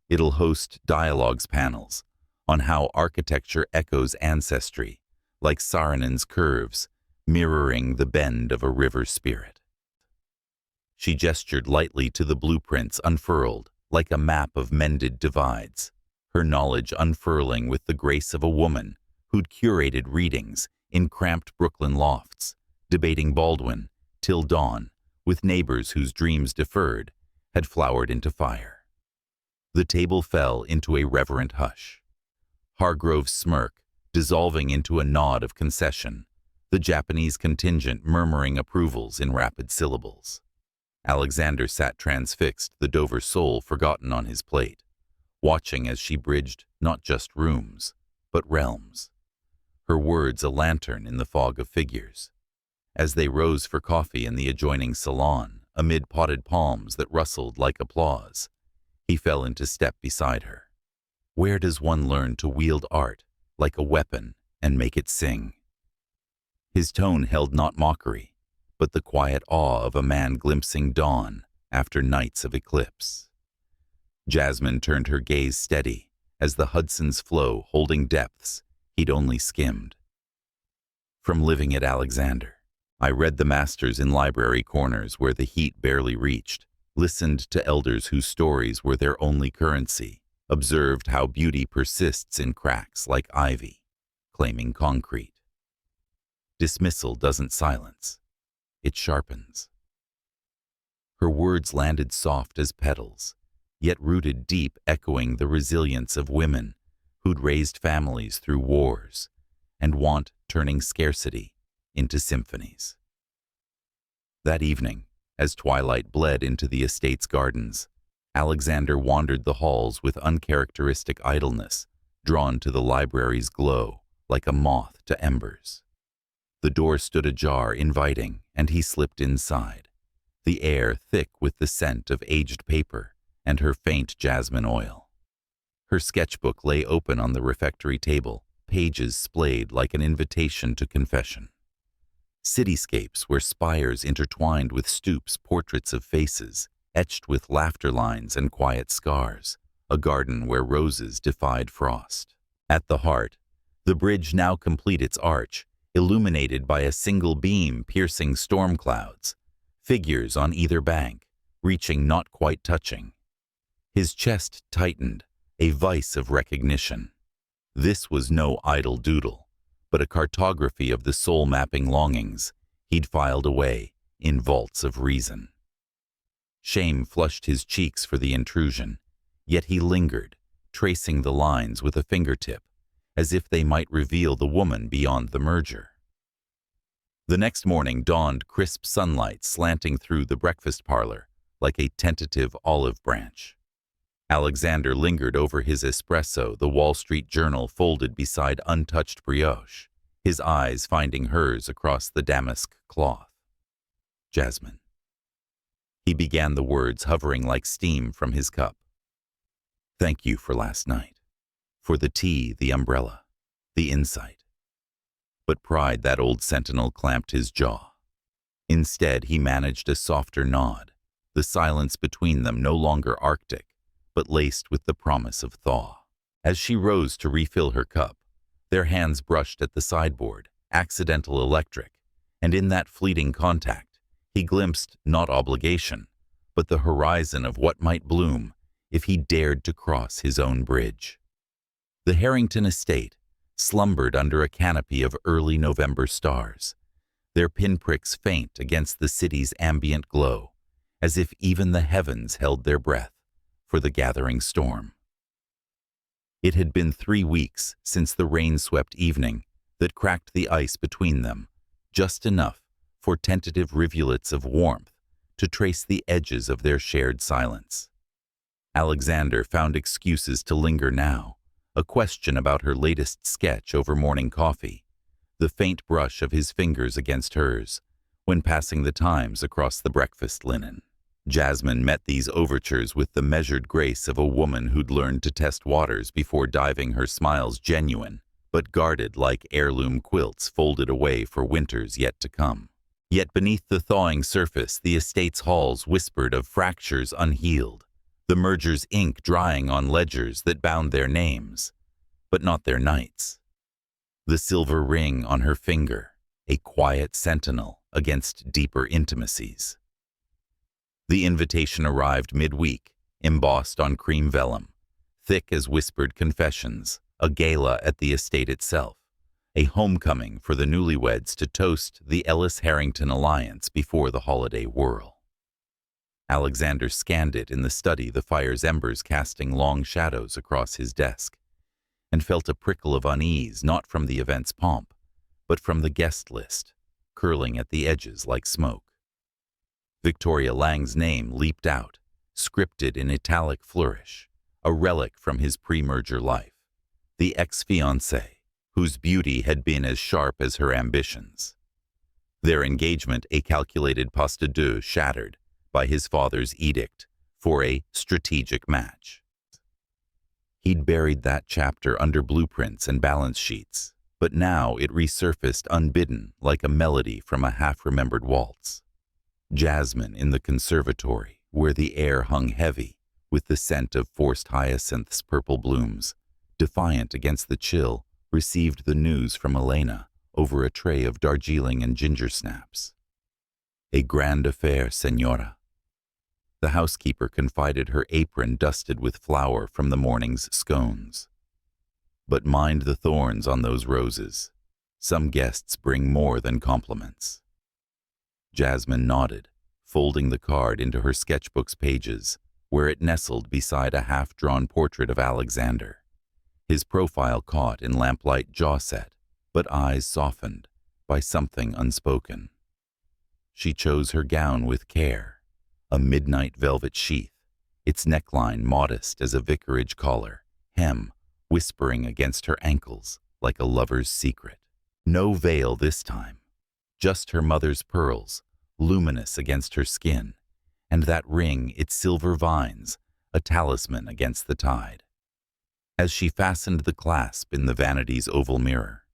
It'll host dialogues panels on how architecture echoes ancestry, like Saarinen's curves, mirroring the bend of a river spirit. She gestured lightly to the blueprints unfurled, like a map of mended divides, her knowledge unfurling with the grace of a woman who'd curated readings in cramped Brooklyn lofts, debating Baldwin till dawn with neighbors whose dreams deferred had flowered into fire. The table fell into a reverent hush. Hargrove's smirk dissolving into a nod of concession, the Japanese contingent murmuring approvals in rapid syllables. Alexander sat transfixed, the Dover Sole forgotten on his plate, watching as she bridged not just rooms, but realms. Her words a lantern in the fog of figures. As they rose for coffee in the adjoining salon, amid potted palms that rustled like applause, he fell into step beside her. Where does one learn to wield art like a weapon and make it sing? His tone held not mockery, but the quiet awe of a man glimpsing dawn after nights of eclipse. Jasmine turned her gaze steady as the Hudson's flow holding depths he'd only skimmed. From living at Alexander, I read the masters in library corners where the heat barely reached, listened to elders whose stories were their only currency, observed how beauty persists in cracks like ivy, claiming concrete. Dismissal doesn't silence, it sharpens. Her words landed soft as petals, yet rooted deep, echoing the resilience of women who'd raised families through wars, and want turning scarcity into symphonies. That evening, as twilight bled into the estate's gardens, Alexander wandered the halls with uncharacteristic idleness, drawn to the library's glow like a moth to embers. The door stood ajar, inviting, and he slipped inside, the air thick with the scent of aged paper and her faint jasmine oil. Her sketchbook lay open on the refectory table, pages splayed like an invitation to confession. Cityscapes where spires intertwined with stoops, portraits of faces, etched with laughter lines and quiet scars, a garden where roses defied frost. At the heart, the bridge now complete its arch, illuminated by a single beam piercing storm clouds, figures on either bank, reaching not quite touching. His chest tightened, a vice of recognition. This was no idle doodle, but a cartography of the soul-mapping longings he'd filed away in vaults of reason. Shame flushed his cheeks for the intrusion, yet he lingered, tracing the lines with a fingertip, as if they might reveal the woman beyond the merger. The next morning dawned, crisp sunlight slanting through the breakfast parlor like a tentative olive branch. Alexander lingered over his espresso, the Wall Street Journal folded beside untouched brioche, his eyes finding hers across the damask cloth. Jasmine. He began the words, hovering like steam from his cup. Thank you for last night, for the tea, the umbrella, the insight. But pride, that old sentinel, clamped his jaw. Instead, he managed a softer nod, the silence between them no longer arctic, but laced with the promise of thaw. As she rose to refill her cup, their hands brushed at the sideboard, accidental electric, and in that fleeting contact, he glimpsed not obligation, but the horizon of what might bloom if he dared to cross his own bridge. The Harrington estate slumbered under a canopy of early November stars, their pinpricks faint against the city's ambient glow, as if even the heavens held their breath for the gathering storm. It had been 3 weeks since the rain-swept evening that cracked the ice between them, just enough for tentative rivulets of warmth to trace the edges of their shared silence. Alexander found excuses to linger now, a question about her latest sketch over morning coffee, the faint brush of his fingers against hers when passing the Times across the breakfast linen. Jasmine met these overtures with the measured grace of a woman who'd learned to test waters before diving, her smiles genuine, but guarded like heirloom quilts folded away for winters yet to come. Yet beneath the thawing surface, the estate's halls whispered of fractures unhealed, the merger's ink drying on ledgers that bound their names, but not their nights. The silver ring on her finger, a quiet sentinel against deeper intimacies. The invitation arrived midweek, embossed on cream vellum, thick as whispered confessions, a gala at the estate itself, a homecoming for the newlyweds to toast the Ellis-Harrington alliance before the holiday whirl. Alexander scanned it in the study, the fire's embers casting long shadows across his desk, and felt a prickle of unease, not from the event's pomp, but from the guest list, curling at the edges like smoke. Victoria Lang's name leaped out, scripted in italic flourish, a relic from his pre-merger life, the ex-fiancée, whose beauty had been as sharp as her ambitions. Their engagement, a calculated pas de deux, shattered by his father's edict for a strategic match. He'd buried that chapter under blueprints and balance sheets, but now it resurfaced unbidden like a melody from a half-remembered waltz. Jasmine in the conservatory, where the air hung heavy with the scent of forced hyacinths' purple blooms, defiant against the chill, received the news from Elena over a tray of Darjeeling and ginger snaps. A grand affair, señora. The housekeeper confided, her apron dusted with flour from the morning's scones. But mind the thorns on those roses. Some guests bring more than compliments. Jasmine nodded, folding the card into her sketchbook's pages, where it nestled beside a half-drawn portrait of Alexander. His profile caught in lamplight jaw set, but eyes softened by something unspoken. She chose her gown with care, a midnight velvet sheath, its neckline modest as a vicarage collar, hem whispering against her ankles like a lover's secret. No veil this time, just her mother's pearls, luminous against her skin, and that ring, its silver vines, a talisman against the tide. As she fastened the clasp in the vanity's oval mirror,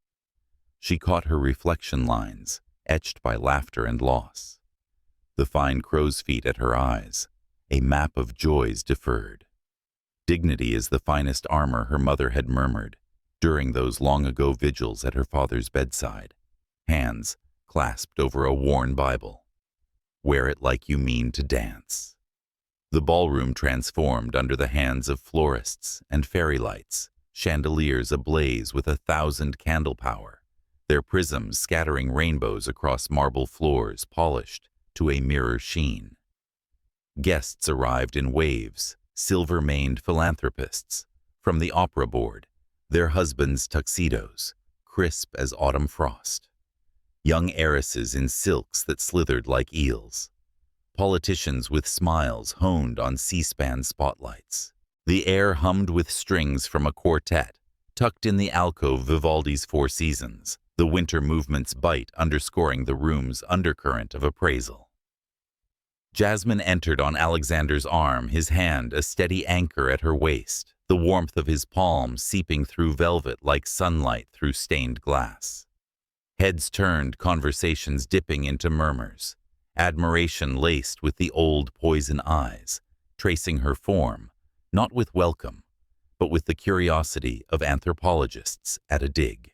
she caught her reflection lines, etched by laughter and loss. The fine crow's feet at her eyes, a map of joys deferred. Dignity is the finest armor, her mother had murmured during those long-ago vigils at her father's bedside, hands clasped over a worn Bible. Wear it like you mean to dance. The ballroom transformed under the hands of florists and fairy lights, chandeliers ablaze with 1,000 candle power, their prisms scattering rainbows across marble floors polished to a mirror sheen. Guests arrived in waves, silver-maned philanthropists, from the opera board, their husbands' tuxedos, crisp as autumn frost. Young heiresses in silks that slithered like eels. Politicians with smiles honed on C-SPAN spotlights. The air hummed with strings from a quartet, tucked in the alcove Vivaldi's Four Seasons, the winter movement's bite underscoring the room's undercurrent of appraisal. Jasmine entered on Alexander's arm, his hand a steady anchor at her waist, the warmth of his palm seeping through velvet like sunlight through stained glass. Heads turned, conversations dipping into murmurs, admiration laced with the old poison eyes, tracing her form, not with welcome, but with the curiosity of anthropologists at a dig.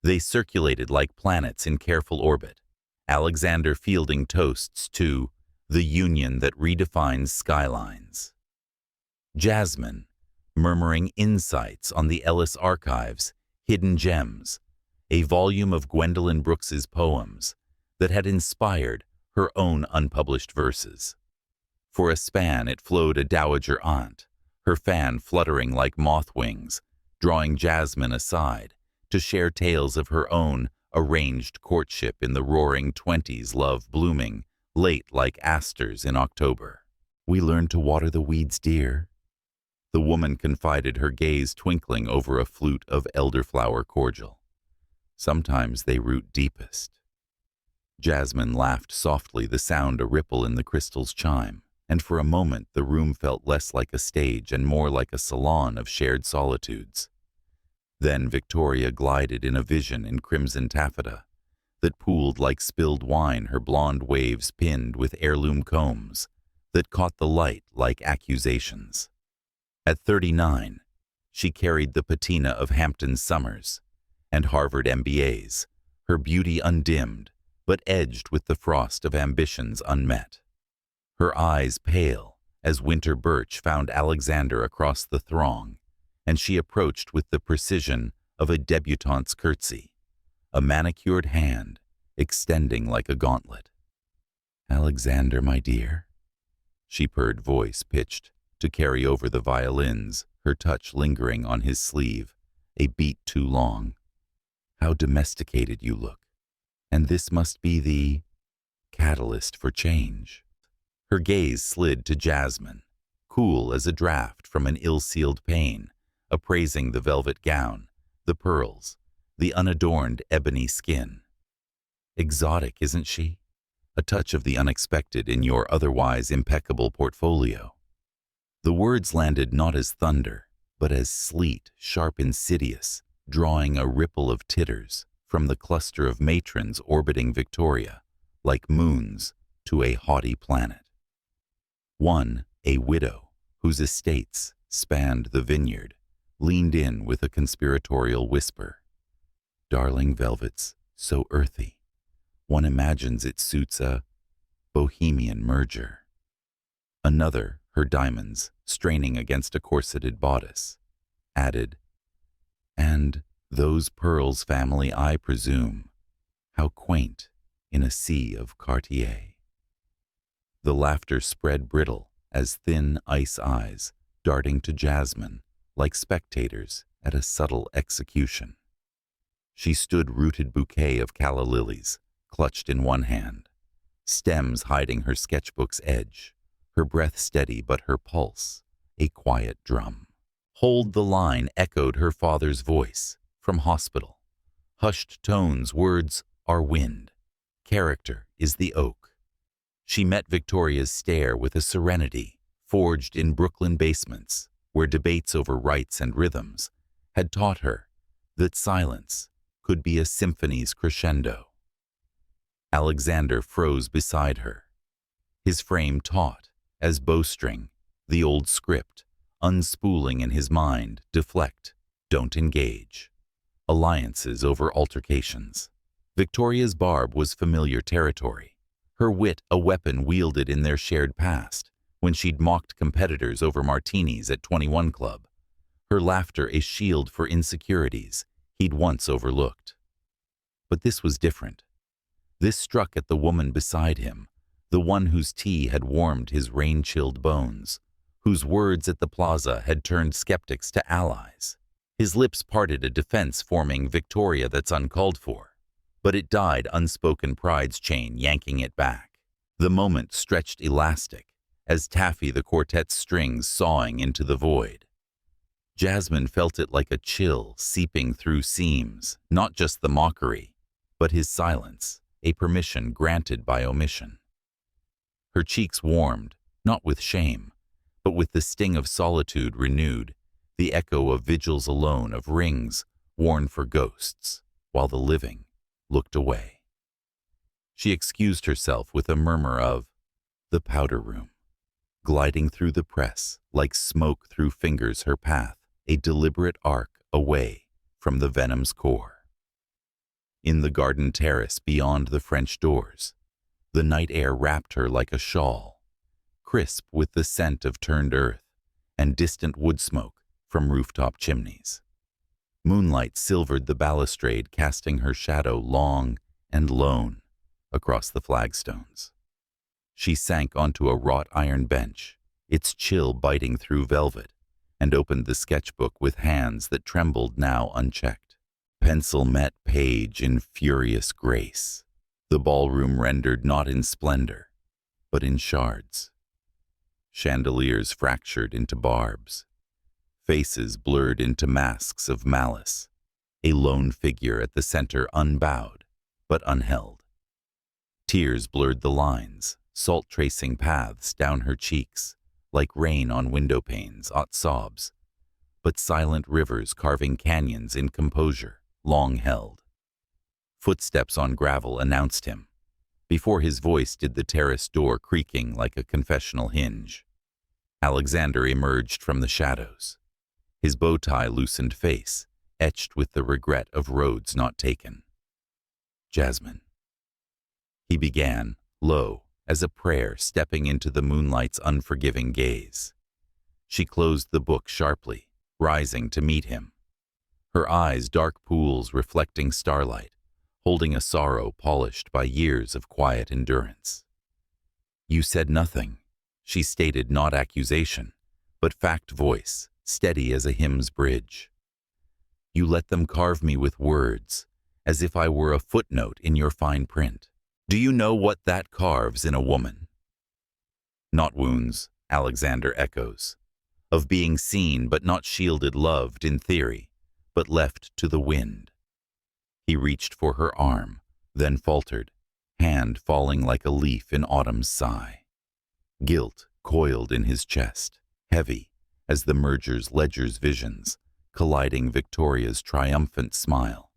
They circulated like planets in careful orbit, Alexander fielding toasts to the union that redefines skylines. Jasmine, murmuring insights on the Ellis Archives, hidden gems, a volume of Gwendolyn Brooks's poems that had inspired her own unpublished verses. For a span it flowed a dowager aunt, her fan fluttering like moth wings, drawing Jasmine aside to share tales of her own arranged courtship in the roaring 20s, love blooming late like asters in October. We learned to water the weeds, dear. The woman confided, her gaze twinkling over a flute of elderflower cordial. Sometimes they root deepest. Jasmine laughed softly, the sound a ripple in the crystal's chime, and for a moment the room felt less like a stage and more like a salon of shared solitudes. Then Victoria glided in a vision in crimson taffeta that pooled like spilled wine, her blonde waves pinned with heirloom combs that caught the light like accusations. At 39, she carried the patina of Hampton's summers and Harvard MBAs, her beauty undimmed but edged with the frost of ambitions unmet. Her eyes pale as winter birch found Alexander across the throng, and she approached with the precision of a debutante's curtsy, a manicured hand extending like a gauntlet. "Alexander, my dear," she purred, voice pitched to carry over the violins, her touch lingering on his sleeve, a beat too long. "How domesticated you look, and this must be the catalyst for change." Her gaze slid to Jasmine, cool as a draft from an ill-sealed pane, appraising the velvet gown, the pearls, the unadorned ebony skin. "Exotic, isn't she? A touch of the unexpected in your otherwise impeccable portfolio." The words landed not as thunder, but as sleet, sharp, insidious, drawing a ripple of titters from the cluster of matrons orbiting Victoria, like moons to a haughty planet. One, a widow, whose estates spanned the vineyard, leaned in with a conspiratorial whisper. Darling velvets, so earthy. One imagines it suits a bohemian merger. Another, her diamonds straining against a corseted bodice, added, and those pearls family, I presume. How quaint in a sea of Cartier. The laughter spread brittle as thin ice eyes darting to Jasmine like spectators at a subtle execution. She stood rooted bouquet of calla lilies, clutched in one hand, stems hiding her sketchbook's edge, her breath steady but her pulse a quiet drum. Hold the line echoed her father's voice from hospital. Hushed tones, words are wind. Character is the oak. She met Victoria's stare with a serenity forged in Brooklyn basements, where debates over rights and rhythms had taught her that silence could be a symphony's crescendo. Alexander froze beside her, his frame taut as bowstring, the old script, unspooling in his mind, deflect, don't engage. Alliances over altercations. Victoria's barb was familiar territory, her wit a weapon wielded in their shared past, when she'd mocked competitors over martinis at 21 Club, her laughter a shield for insecurities he'd once overlooked. But this was different. This struck at the woman beside him, the one whose tea had warmed his rain-chilled bones, whose words at the plaza had turned skeptics to allies. His lips parted, a defense forming Victoria that's uncalled for, but it died, unspoken pride's chain yanking it back. The moment stretched elastic, as taffy the quartet's strings sawing into the void. Jasmine felt it like a chill seeping through seams, not just the mockery, but his silence, a permission granted by omission. Her cheeks warmed, not with shame, but with the sting of solitude renewed, the echo of vigils alone, of rings worn for ghosts, while the living looked away. She excused herself with a murmur of the powder room, gliding through the press like smoke through fingers, her path a deliberate arc away from the venom's core. In the garden terrace beyond the French doors, the night air wrapped her like a shawl, crisp with the scent of turned earth and distant wood smoke from rooftop chimneys. Moonlight silvered the balustrade, casting her shadow long and lone across the flagstones. She sank onto a wrought iron bench, its chill biting through velvet, and opened the sketchbook with hands that trembled now unchecked. Pencil met page in furious grace. The ballroom rendered not in splendor, but in shards. Chandeliers fractured into barbs. Faces blurred into masks of malice. A lone figure at the center, unbowed, but unheld. Tears blurred the lines, salt tracing paths down her cheeks, like rain on window panes, hot sobs, but silent rivers carving canyons in composure, long held. Footsteps on gravel announced him. Before his voice did the terrace door creaking like a confessional hinge. Alexander emerged from the shadows, his bow tie loosened face etched with the regret of roads not taken. Jasmine. He began, low, as a prayer, stepping into the moonlight's unforgiving gaze. She closed the book sharply, rising to meet him. Her eyes dark pools reflecting starlight, holding a sorrow polished by years of quiet endurance. You said nothing, she stated, not accusation, but fact voice, steady as a hymn's bridge. You let them carve me with words, as if I were a footnote in your fine print. Do you know what that carves in a woman? Not wounds, Alexander echoes, of being seen but not shielded, loved in theory, but left to the wind. He reached for her arm, then faltered, hand falling like a leaf in autumn's sigh. Guilt coiled in his chest, heavy, as the merger's ledger's visions, colliding Victoria's triumphant smile,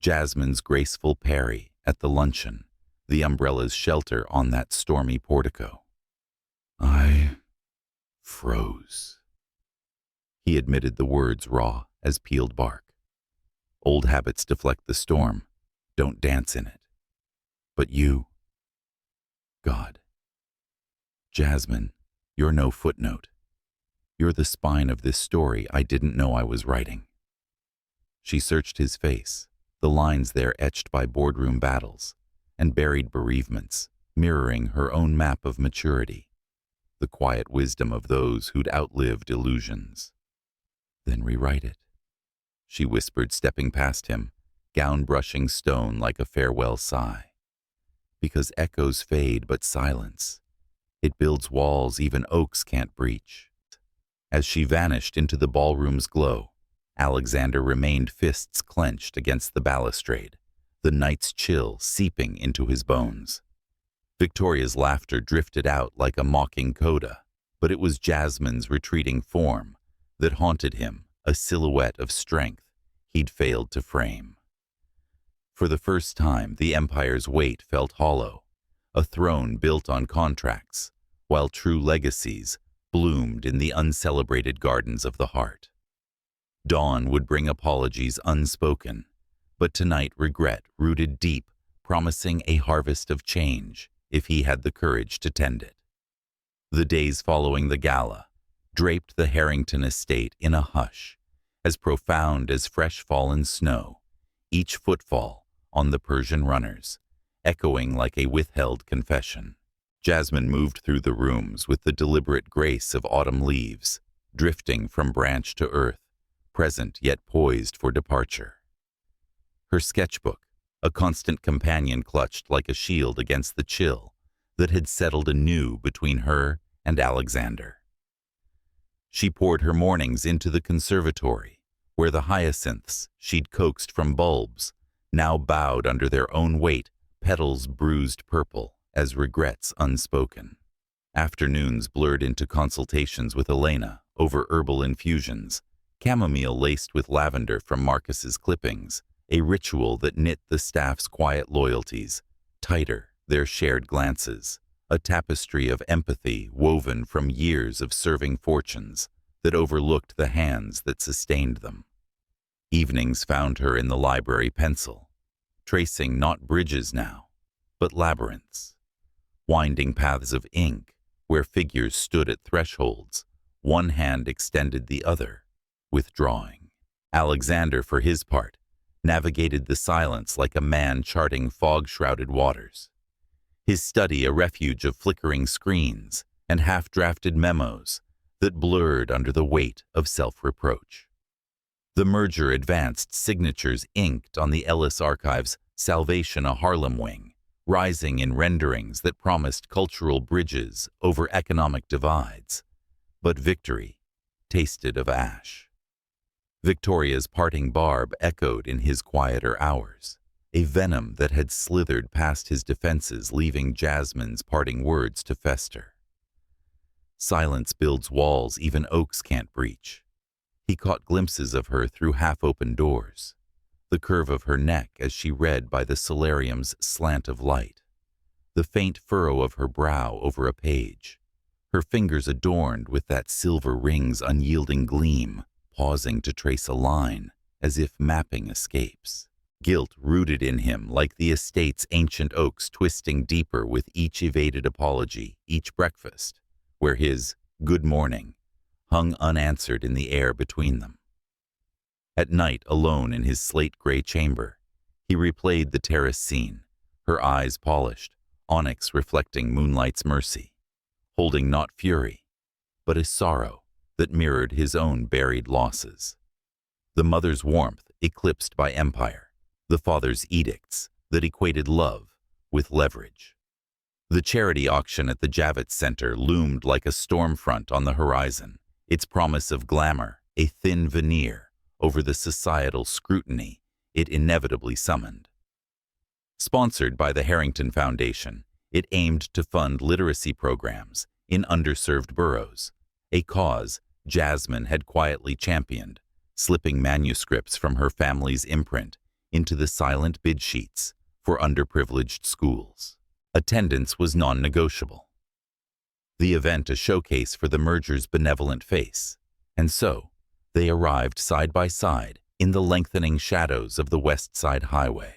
Jasmine's graceful parry at the luncheon, the umbrella's shelter on that stormy portico. I froze. He admitted the words raw as peeled bark. Old habits deflect the storm, don't dance in it. But you, God. Jasmine, you're no footnote. You're the spine of this story I didn't know I was writing. She searched his face, the lines there etched by boardroom battles and buried bereavements, mirroring her own map of maturity, the quiet wisdom of those who'd outlived illusions. Then rewrite it, she whispered, stepping past him, gown brushing stone like a farewell sigh. Because echoes fade but silence, it builds walls even oaks can't breach. As she vanished into the ballroom's glow, Alexander remained, fists clenched against the balustrade, the night's chill seeping into his bones. Victoria's laughter drifted out like a mocking coda, but it was Jasmine's retreating form that haunted him, a silhouette of strength he'd failed to frame. For the first time, the empire's weight felt hollow, a throne built on contracts, while true legacies bloomed in the uncelebrated gardens of the heart. Dawn would bring apologies unspoken, but tonight regret rooted deep, promising a harvest of change if he had the courage to tend it. The days following the gala draped the Harrington estate in a hush, as profound as fresh fallen snow, each footfall on the Persian runners, echoing like a withheld confession. Jasmine moved through the rooms with the deliberate grace of autumn leaves, drifting from branch to earth, present yet poised for departure. Her sketchbook, a constant companion, clutched like a shield against the chill that had settled anew between her and Alexander. She poured her mornings into the conservatory, where the hyacinths she'd coaxed from bulbs now bowed under their own weight, petals bruised purple as regrets unspoken. Afternoons blurred into consultations with Elena over herbal infusions, chamomile laced with lavender from Marcus's clippings, a ritual that knit the staff's quiet loyalties tighter, their shared glances, a tapestry of empathy woven from years of serving fortunes that overlooked the hands that sustained them. Evenings found her in the library, pencil, tracing not bridges now, but labyrinths, winding paths of ink where figures stood at thresholds, one hand extended the other, withdrawing. Alexander, for his part, navigated the silence like a man charting fog-shrouded waters, his study a refuge of flickering screens and half-drafted memos that blurred under the weight of self-reproach. The merger advanced, signatures inked on the Ellis Archive's Salvation a Harlem wing, rising in renderings that promised cultural bridges over economic divides. But victory tasted of ash. Victoria's parting barb echoed in his quieter hours, a venom that had slithered past his defenses, leaving Jasmine's parting words to fester. Silence builds walls even oaks can't breach. He caught glimpses of her through half-open doors, the curve of her neck as she read by the solarium's slant of light, the faint furrow of her brow over a page, her fingers adorned with that silver ring's unyielding gleam, pausing to trace a line as if mapping escapes. Guilt rooted in him like the estate's ancient oaks, twisting deeper with each evaded apology, each breakfast, where his "good morning" hung unanswered in the air between them. At night, alone in his slate-gray chamber, he replayed the terrace scene, her eyes polished, onyx reflecting moonlight's mercy, holding not fury, but a sorrow that mirrored his own buried losses. The mother's warmth eclipsed by empire, the father's edicts that equated love with leverage. The charity auction at the Javits Center loomed like a storm front on the horizon, its promise of glamour a thin veneer over the societal scrutiny it inevitably summoned. Sponsored by the Harrington Foundation, it aimed to fund literacy programs in underserved boroughs, a cause Jasmine had quietly championed, slipping manuscripts from her family's imprint into the silent bid sheets for underprivileged schools. Attendance was non-negotiable. The event a showcase for the merger's benevolent face, and so they arrived side by side in the lengthening shadows of the West Side Highway.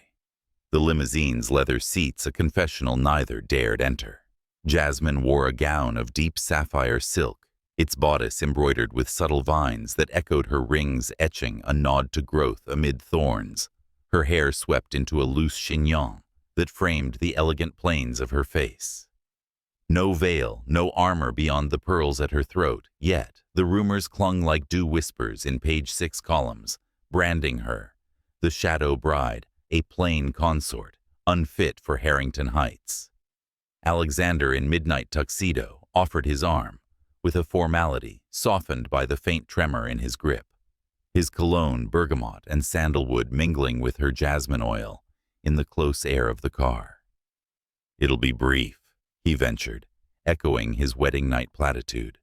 The limousine's leather seats a confessional neither dared enter. Jasmine wore a gown of deep sapphire silk, its bodice embroidered with subtle vines that echoed her rings, etching a nod to growth amid thorns. Her hair swept into a loose chignon that framed the elegant planes of her face. No veil, no armor beyond the pearls at her throat, yet the rumors clung like dew whispers in page 6 columns, branding her, the shadow bride, a plain consort, unfit for Harrington Heights. Alexander, in midnight tuxedo, offered his arm, with a formality softened by the faint tremor in his grip, his cologne, bergamot, and sandalwood mingling with her jasmine oil in the close air of the car. "It'll be brief," he ventured, echoing his wedding night platitude.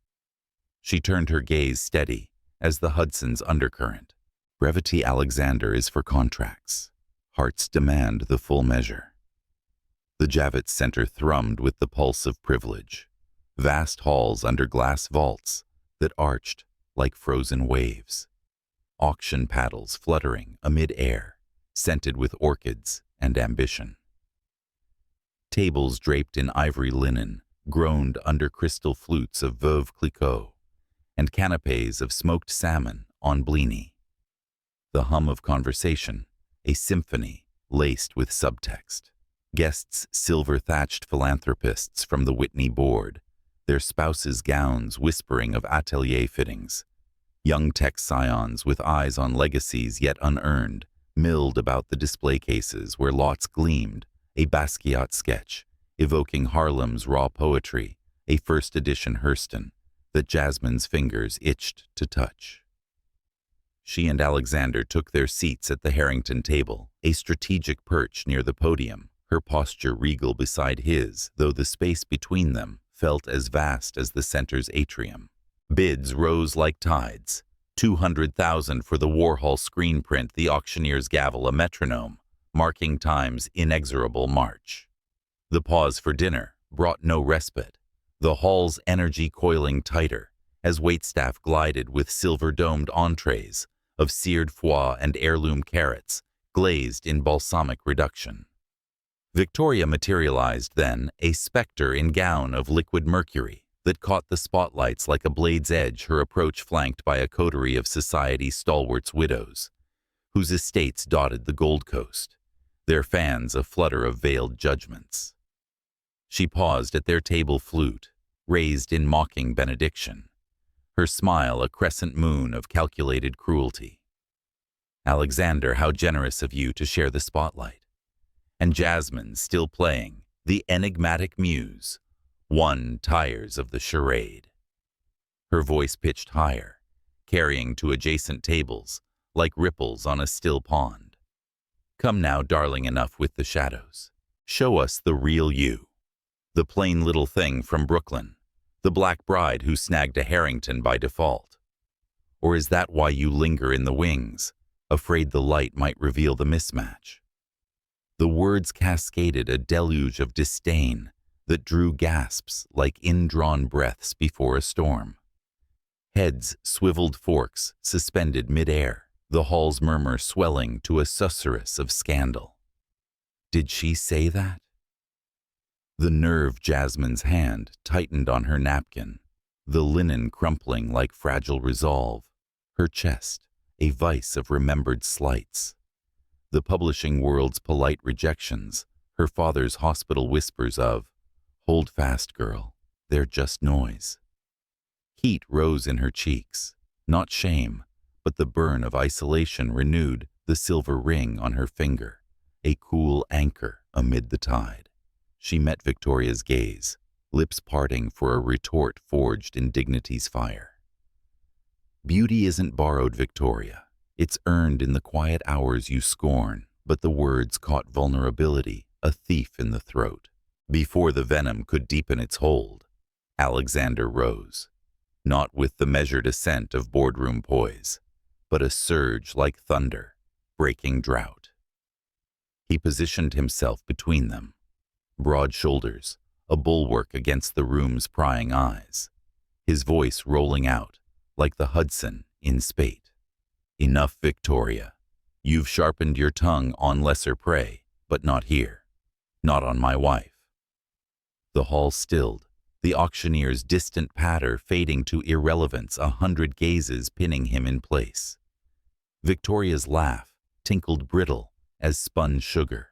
She turned her gaze steady as the Hudson's undercurrent. "Brevity, Alexander, is for contracts. Hearts demand the full measure." The Javits Center thrummed with the pulse of privilege, vast halls under glass vaults that arched like frozen waves, auction paddles fluttering amid air, scented with orchids and ambition. Tables draped in ivory linen groaned under crystal flutes of Veuve Clicquot, and canapes of smoked salmon on blini. The hum of conversation, a symphony laced with subtext. Guests, silver-thatched philanthropists from the Whitney board, their spouses' gowns whispering of atelier fittings. Young tech scions with eyes on legacies yet unearned milled about the display cases where lots gleamed, a Basquiat sketch, evoking Harlem's raw poetry, a first edition Hurston that Jasmine's fingers itched to touch. She and Alexander took their seats at the Harrington table, a strategic perch near the podium, her posture regal beside his, though the space between them felt as vast as the center's atrium. Bids rose like tides. 200,000 for the Warhol screen print, the auctioneer's gavel a metronome, marking time's inexorable march. The pause for dinner brought no respite, the hall's energy coiling tighter as waitstaff glided with silver-domed entrees of seared foie and heirloom carrots, glazed in balsamic reduction. Victoria materialized then, a specter in gown of liquid mercury that caught the spotlights like a blade's edge, her approach flanked by a coterie of society's stalwarts widows, whose estates dotted the Gold Coast, their fans a flutter of veiled judgments. She paused at their table flute, raised in mocking benediction, her smile a crescent moon of calculated cruelty. "Alexander, how generous of you to share the spotlight." And Jasmine, still playing, the enigmatic muse, one tires of the charade. Her voice pitched higher, carrying to adjacent tables like ripples on a still pond. "Come now, darling, enough with the shadows. Show us the real you. The plain little thing from Brooklyn, the black bride who snagged a Harrington by default. Or is that why you linger in the wings, afraid the light might reveal the mismatch?" The words cascaded a deluge of disdain that drew gasps like indrawn breaths before a storm. Heads swiveled forks suspended mid-air, the hall's murmur swelling to a susurrus of scandal. Did she say that? The nerve Jasmine's hand tightened on her napkin, the linen crumpling like fragile resolve, her chest a vice of remembered slights. The publishing world's polite rejections, her father's hospital whispers of, "Hold fast, girl, they're just noise." Heat rose in her cheeks, not shame, but the burn of isolation renewed the silver ring on her finger, a cool anchor amid the tide. She met Victoria's gaze, lips parting for a retort forged in dignity's fire. "Beauty isn't borrowed, Victoria. It's earned in the quiet hours you scorn," but the words caught vulnerability, a thief in the throat. Before the venom could deepen its hold, Alexander rose. not with the measured ascent of boardroom poise, but a surge like thunder, breaking drought. He positioned himself between them, broad shoulders, a bulwark against the room's prying eyes, his voice rolling out like the Hudson in spate. Enough, Victoria. You've sharpened your tongue on lesser prey, but not here. Not on my wife. The hall stilled, the auctioneer's distant patter fading to irrelevance, 100 gazes pinning him in place. Victoria's laugh tinkled brittle as spun sugar.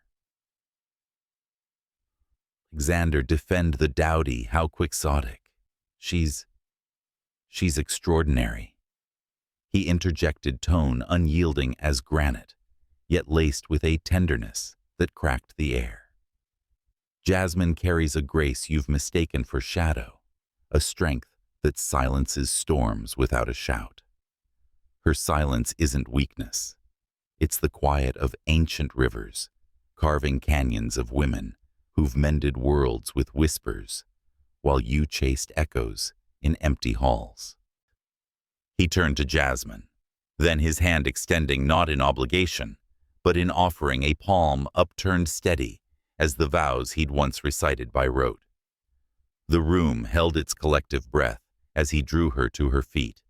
Alexander, defend the dowdy, how quixotic. She's extraordinary. He interjected, tone unyielding as granite, yet laced with a tenderness that cracked the air. Jasmine carries a grace you've mistaken for shadow, a strength that silences storms without a shout. Her silence isn't weakness. It's the quiet of ancient rivers, carving canyons of women who've mended worlds with whispers, while you chased echoes in empty halls. He turned to Jasmine, then his hand extending not in obligation, but in offering, a palm upturned steady as the vows he'd once recited by rote. The room held its collective breath as he drew her to her feet,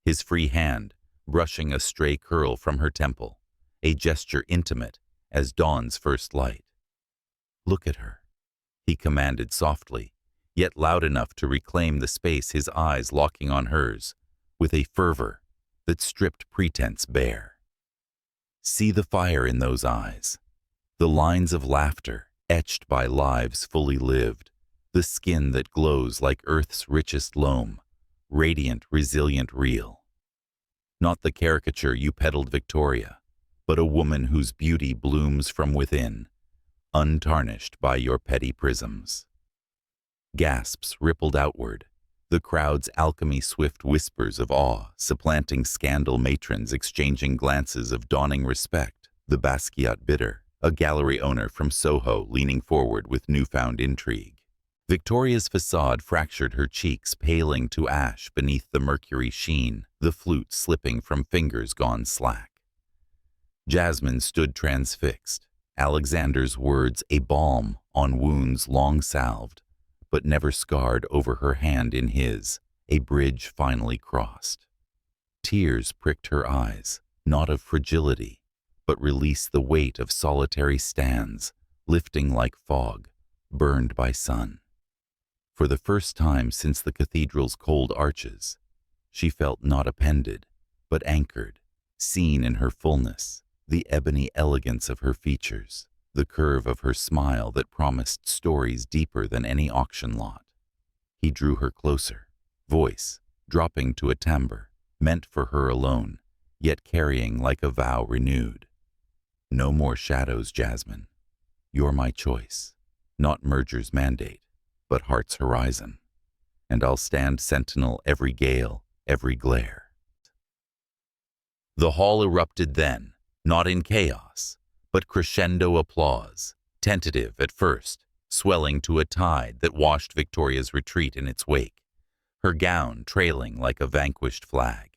his free hand brushing a stray curl from her temple, a gesture intimate as dawn's first light. Look at her, he commanded softly, yet loud enough to reclaim the space, his eyes locking on hers, with a fervor that stripped pretense bare. See the fire in those eyes, the lines of laughter etched by lives fully lived, the skin that glows like earth's richest loam, radiant, resilient, real. Not the caricature you peddled, Victoria, but a woman whose beauty blooms from within, untarnished by your petty prisms. Gasps rippled outward, the crowd's alchemy, swift whispers of awe, supplanting scandal, matrons exchanging glances of dawning respect, the Basquiat bidder, a gallery owner from Soho leaning forward with newfound intrigue. Victoria's facade fractured, her cheeks paling to ash beneath the mercury sheen, the flute slipping from fingers gone slack. Jasmine stood transfixed, Alexander's words a balm on wounds long salved, but never scarred, over her hand in his, a bridge finally crossed. Tears pricked her eyes, not of fragility, but released the weight of solitary stands, lifting like fog, burned by sun. For the first time since the cathedral's cold arches, she felt not appended, but anchored, seen in her fullness, the ebony elegance of her features, the curve of her smile that promised stories deeper than any auction lot. He drew her closer, voice dropping to a timbre, meant for her alone, yet carrying like a vow renewed. No more shadows, Jasmine. You're my choice, not merger's mandate, but heart's horizon. And I'll stand sentinel every gale, every glare. The hall erupted then, not in chaos, but crescendo applause, tentative at first, swelling to a tide that washed Victoria's retreat in its wake, her gown trailing like a vanquished flag.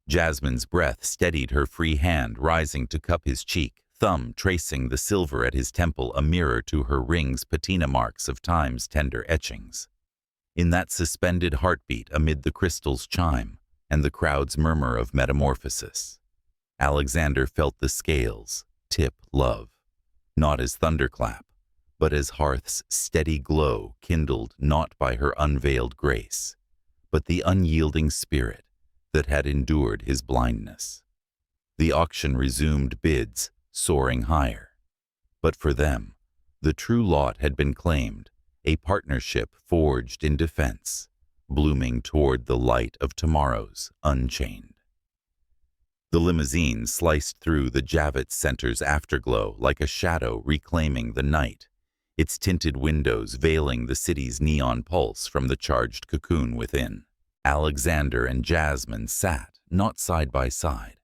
Jasmine's breath steadied her free hand, rising to cup his cheek, thumb tracing the silver at his temple, a mirror to her ring's patina marks of time's tender etchings. In that suspended heartbeat amid the crystal's chime and the crowd's murmur of metamorphosis, Alexander felt the scales tip love, not as thunderclap, but as hearth's steady glow kindled not by her unveiled grace, but the unyielding spirit that had endured his blindness. The auction resumed, bids soaring higher. But for them, the true lot had been claimed, a partnership forged in defense, blooming toward the light of tomorrow's unchained. The limousine sliced through the Javits Center's afterglow like a shadow reclaiming the night, its tinted windows veiling the city's neon pulse from the charged cocoon within. Alexander and Jasmine sat, not side by side,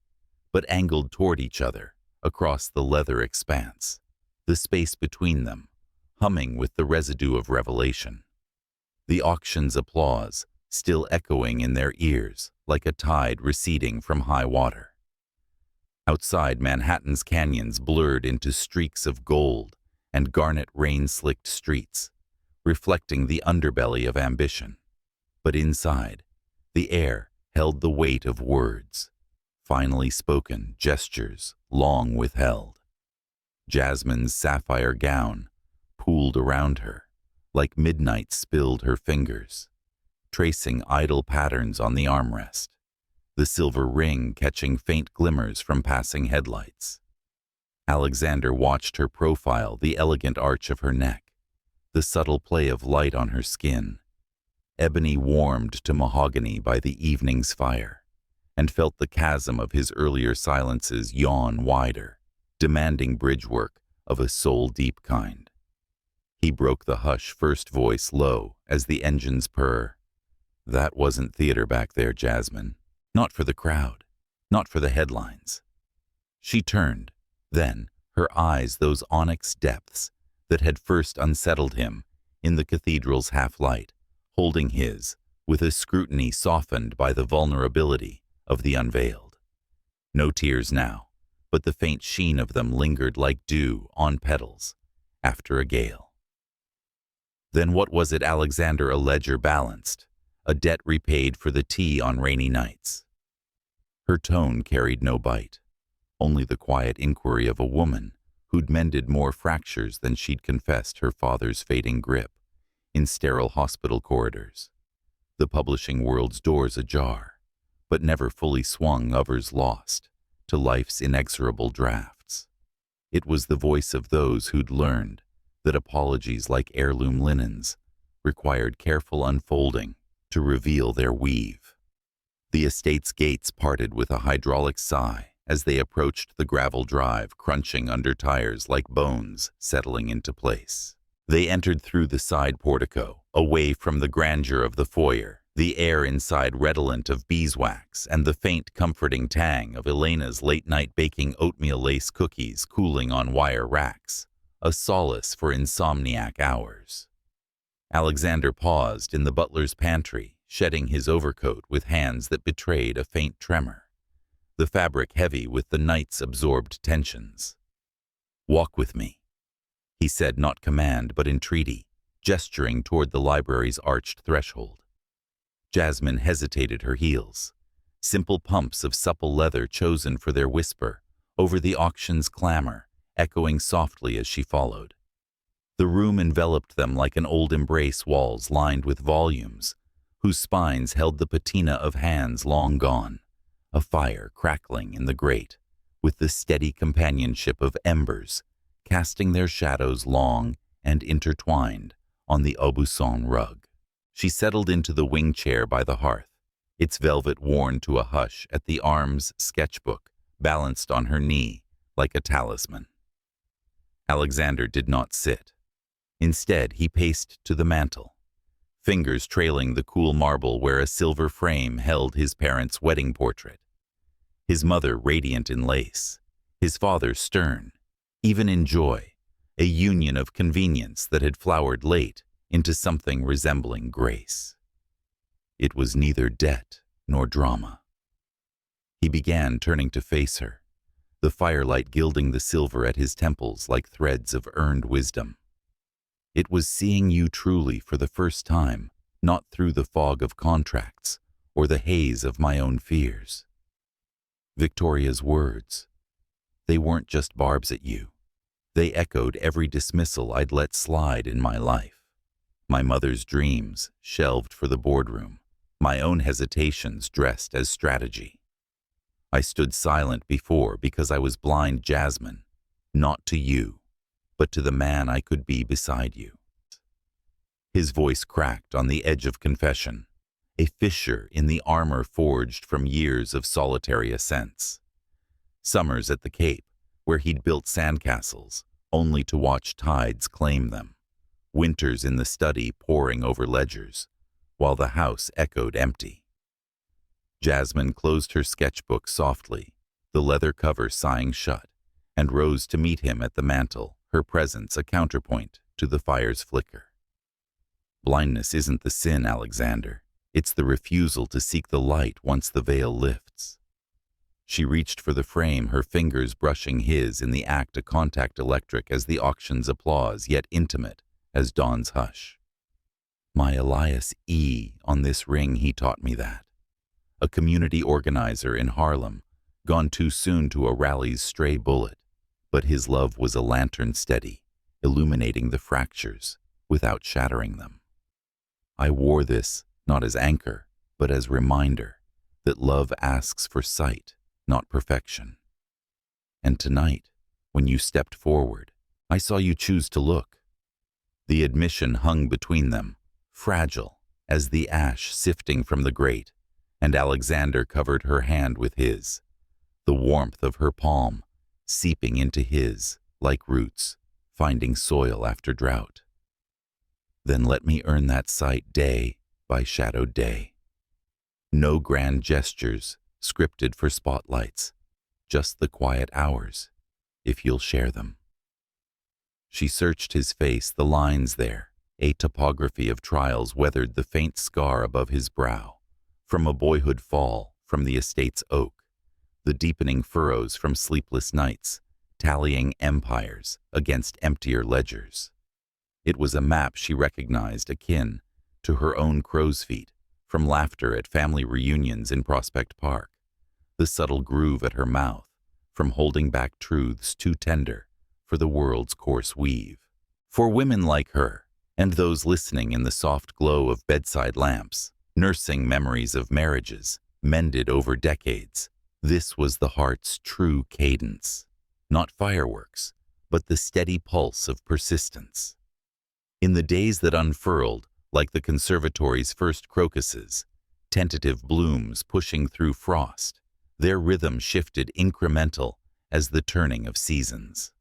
but angled toward each other across the leather expanse, the space between them humming with the residue of revelation. The auction's applause still echoing in their ears like a tide receding from high water. Outside, Manhattan's canyons blurred into streaks of gold and garnet rain-slicked streets, reflecting the underbelly of ambition. But inside, the air held the weight of words, finally spoken, gestures long withheld. Jasmine's sapphire gown pooled around her, like midnight spilled her fingers, tracing idle patterns on the armrest, the silver ring catching faint glimmers from passing headlights. Alexander watched her profile, the elegant arch of her neck, the subtle play of light on her skin. Ebony warmed to mahogany by the evening's fire, and felt the chasm of his earlier silences yawn wider, demanding bridge work of a soul-deep kind. He broke the hush, first voice low as the engines purr. That wasn't theater back there, Jasmine. Not for the crowd, not for the headlines. She turned, then, her eyes those onyx depths that had first unsettled him in the cathedral's half-light, holding his, with a scrutiny softened by the vulnerability of the unveiled. No tears now, but the faint sheen of them lingered like dew on petals after a gale. Then what was it, Alexander? A ledger balanced, a debt repaid for the tea on rainy nights. Her tone carried no bite, only the quiet inquiry of a woman who'd mended more fractures than she'd confessed her father's fading grip in sterile hospital corridors, the publishing world's doors ajar, but never fully swung, others lost to life's inexorable drafts. It was the voice of those who'd learned that apologies, like heirloom linens, required careful unfolding to reveal their weave. The estate's gates parted with a hydraulic sigh as they approached the gravel drive, crunching under tires like bones settling into place. They entered through the side portico, away from the grandeur of the foyer, the air inside redolent of beeswax and the faint, comforting tang of Elena's late-night baking oatmeal lace cookies cooling on wire racks, a solace for insomniac hours. Alexander paused in the butler's pantry, shedding his overcoat with hands that betrayed a faint tremor, the fabric heavy with the night's absorbed tensions. "Walk with me," he said, not command but entreaty, gesturing toward the library's arched threshold. Jasmine hesitated, her heels, simple pumps of supple leather chosen for their whisper, over the auction's clamor, echoing softly as she followed. The room enveloped them like an old embrace, walls lined with volumes, whose spines held the patina of hands long gone, a fire crackling in the grate, with the steady companionship of embers, casting their shadows long and intertwined on the Aubusson rug. She settled into the wing chair by the hearth, its velvet worn to a hush at the arm's sketchbook balanced on her knee like a talisman. Alexander did not sit. Instead, he paced to the mantel, fingers trailing the cool marble where a silver frame held his parents' wedding portrait. His mother radiant in lace, his father stern, even in joy, a union of convenience that had flowered late into something resembling grace. It was neither debt nor drama. He began, turning to face her, the firelight gilding the silver at his temples like threads of earned wisdom. It was seeing you truly for the first time, not through the fog of contracts or the haze of my own fears. Victoria's words, they weren't just barbs at you. They echoed every dismissal I'd let slide in my life. My mother's dreams, shelved for the boardroom, my own hesitations dressed as strategy. I stood silent before because I was blind, Jasmine, not to you, but to the man I could be beside you. His voice cracked on the edge of confession, a fissure in the armor forged from years of solitary ascents. Summers at the Cape, where he'd built sandcastles, only to watch tides claim them. Winters in the study poring over ledgers, while the house echoed empty. Jasmine closed her sketchbook softly, the leather cover sighing shut, and rose to meet him at the mantel, her presence a counterpoint to the fire's flicker. Blindness isn't the sin, Alexander. It's the refusal to seek the light once the veil lifts. She reached for the frame, her fingers brushing his in the act, a contact electric as the auction's applause, yet intimate as dawn's hush. My Elias E. on this ring, he taught me that. A community organizer in Harlem, gone too soon to a rally's stray bullet, but his love was a lantern steady, illuminating the fractures without shattering them. I wore this not as anchor, but as reminder that love asks for sight, not perfection. And tonight, when you stepped forward, I saw you choose to look. The admission hung between them, fragile as the ash sifting from the grate, and Alexander covered her hand with his, the warmth of her palm seeping into his like roots, finding soil after drought. Then let me earn that sight day by shadowed day. No grand gestures scripted for spotlights, just the quiet hours, if you'll share them. She searched his face, the lines there, a topography of trials weathered the faint scar above his brow, from a boyhood fall from the estate's oak, the deepening furrows from sleepless nights, tallying empires against emptier ledgers. It was a map she recognized, akin to her own crow's feet, from laughter at family reunions in Prospect Park, the subtle groove at her mouth, from holding back truths too tender for the world's coarse weave. For women like her, and those listening in the soft glow of bedside lamps, nursing memories of marriages mended over decades, this was the heart's true cadence, not fireworks, but the steady pulse of persistence. In the days that unfurled, like the conservatory's first crocuses, tentative blooms pushing through frost, their rhythm shifted incremental as the turning of seasons.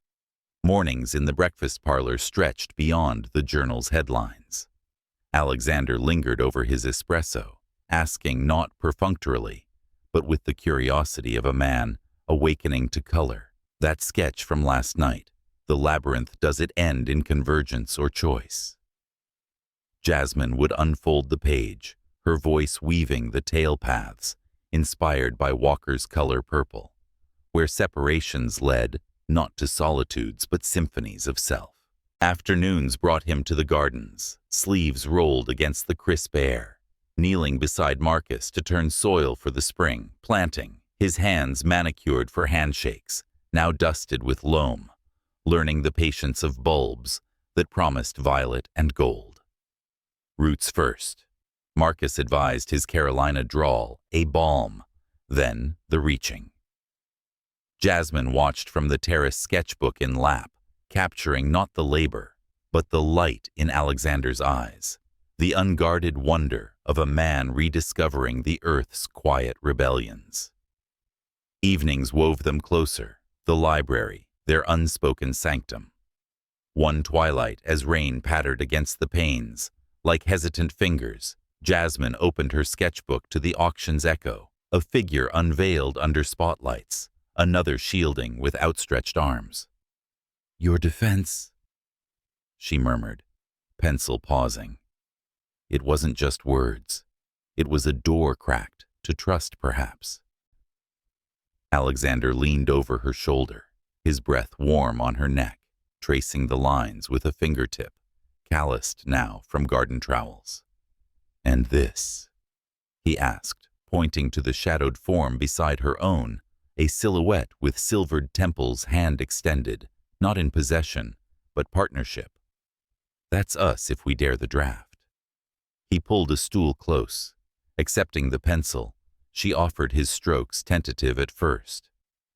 Mornings in the breakfast parlor stretched beyond the journal's headlines. Alexander lingered over his espresso, asking not perfunctorily, but with the curiosity of a man awakening to color. That sketch from last night, the labyrinth, does it end in convergence or choice? Jasmine would unfold the page, her voice weaving the tail paths, inspired by Walker's color purple, where separations led not to solitudes but symphonies of self. Afternoons brought him to the gardens, sleeves rolled against the crisp air, kneeling beside Marcus to turn soil for the spring, planting, his hands manicured for handshakes, now dusted with loam, learning the patience of bulbs that promised violet and gold. Roots first, Marcus advised his Carolina drawl, a balm, then the reaching. Jasmine watched from the terrace, sketchbook in lap, capturing not the labor, but the light in Alexander's eyes, the unguarded wonder of a man rediscovering the earth's quiet rebellions. Evenings wove them closer, the library, their unspoken sanctum. One twilight, as rain pattered against the panes, like hesitant fingers, Jasmine opened her sketchbook to the auction's echo, a figure unveiled under spotlights, another shielding with outstretched arms. "Your defense," she murmured, pencil pausing. It wasn't just words. It was a door cracked to trust, perhaps. Alexander leaned over her shoulder, his breath warm on her neck, tracing the lines with a fingertip, calloused now from garden trowels. "And this?" he asked, pointing to the shadowed form beside her own, a silhouette with silvered temples, hand extended, not in possession, but partnership. "That's us if we dare the draft." He pulled a stool close. Accepting the pencil, she offered his strokes, tentative at first,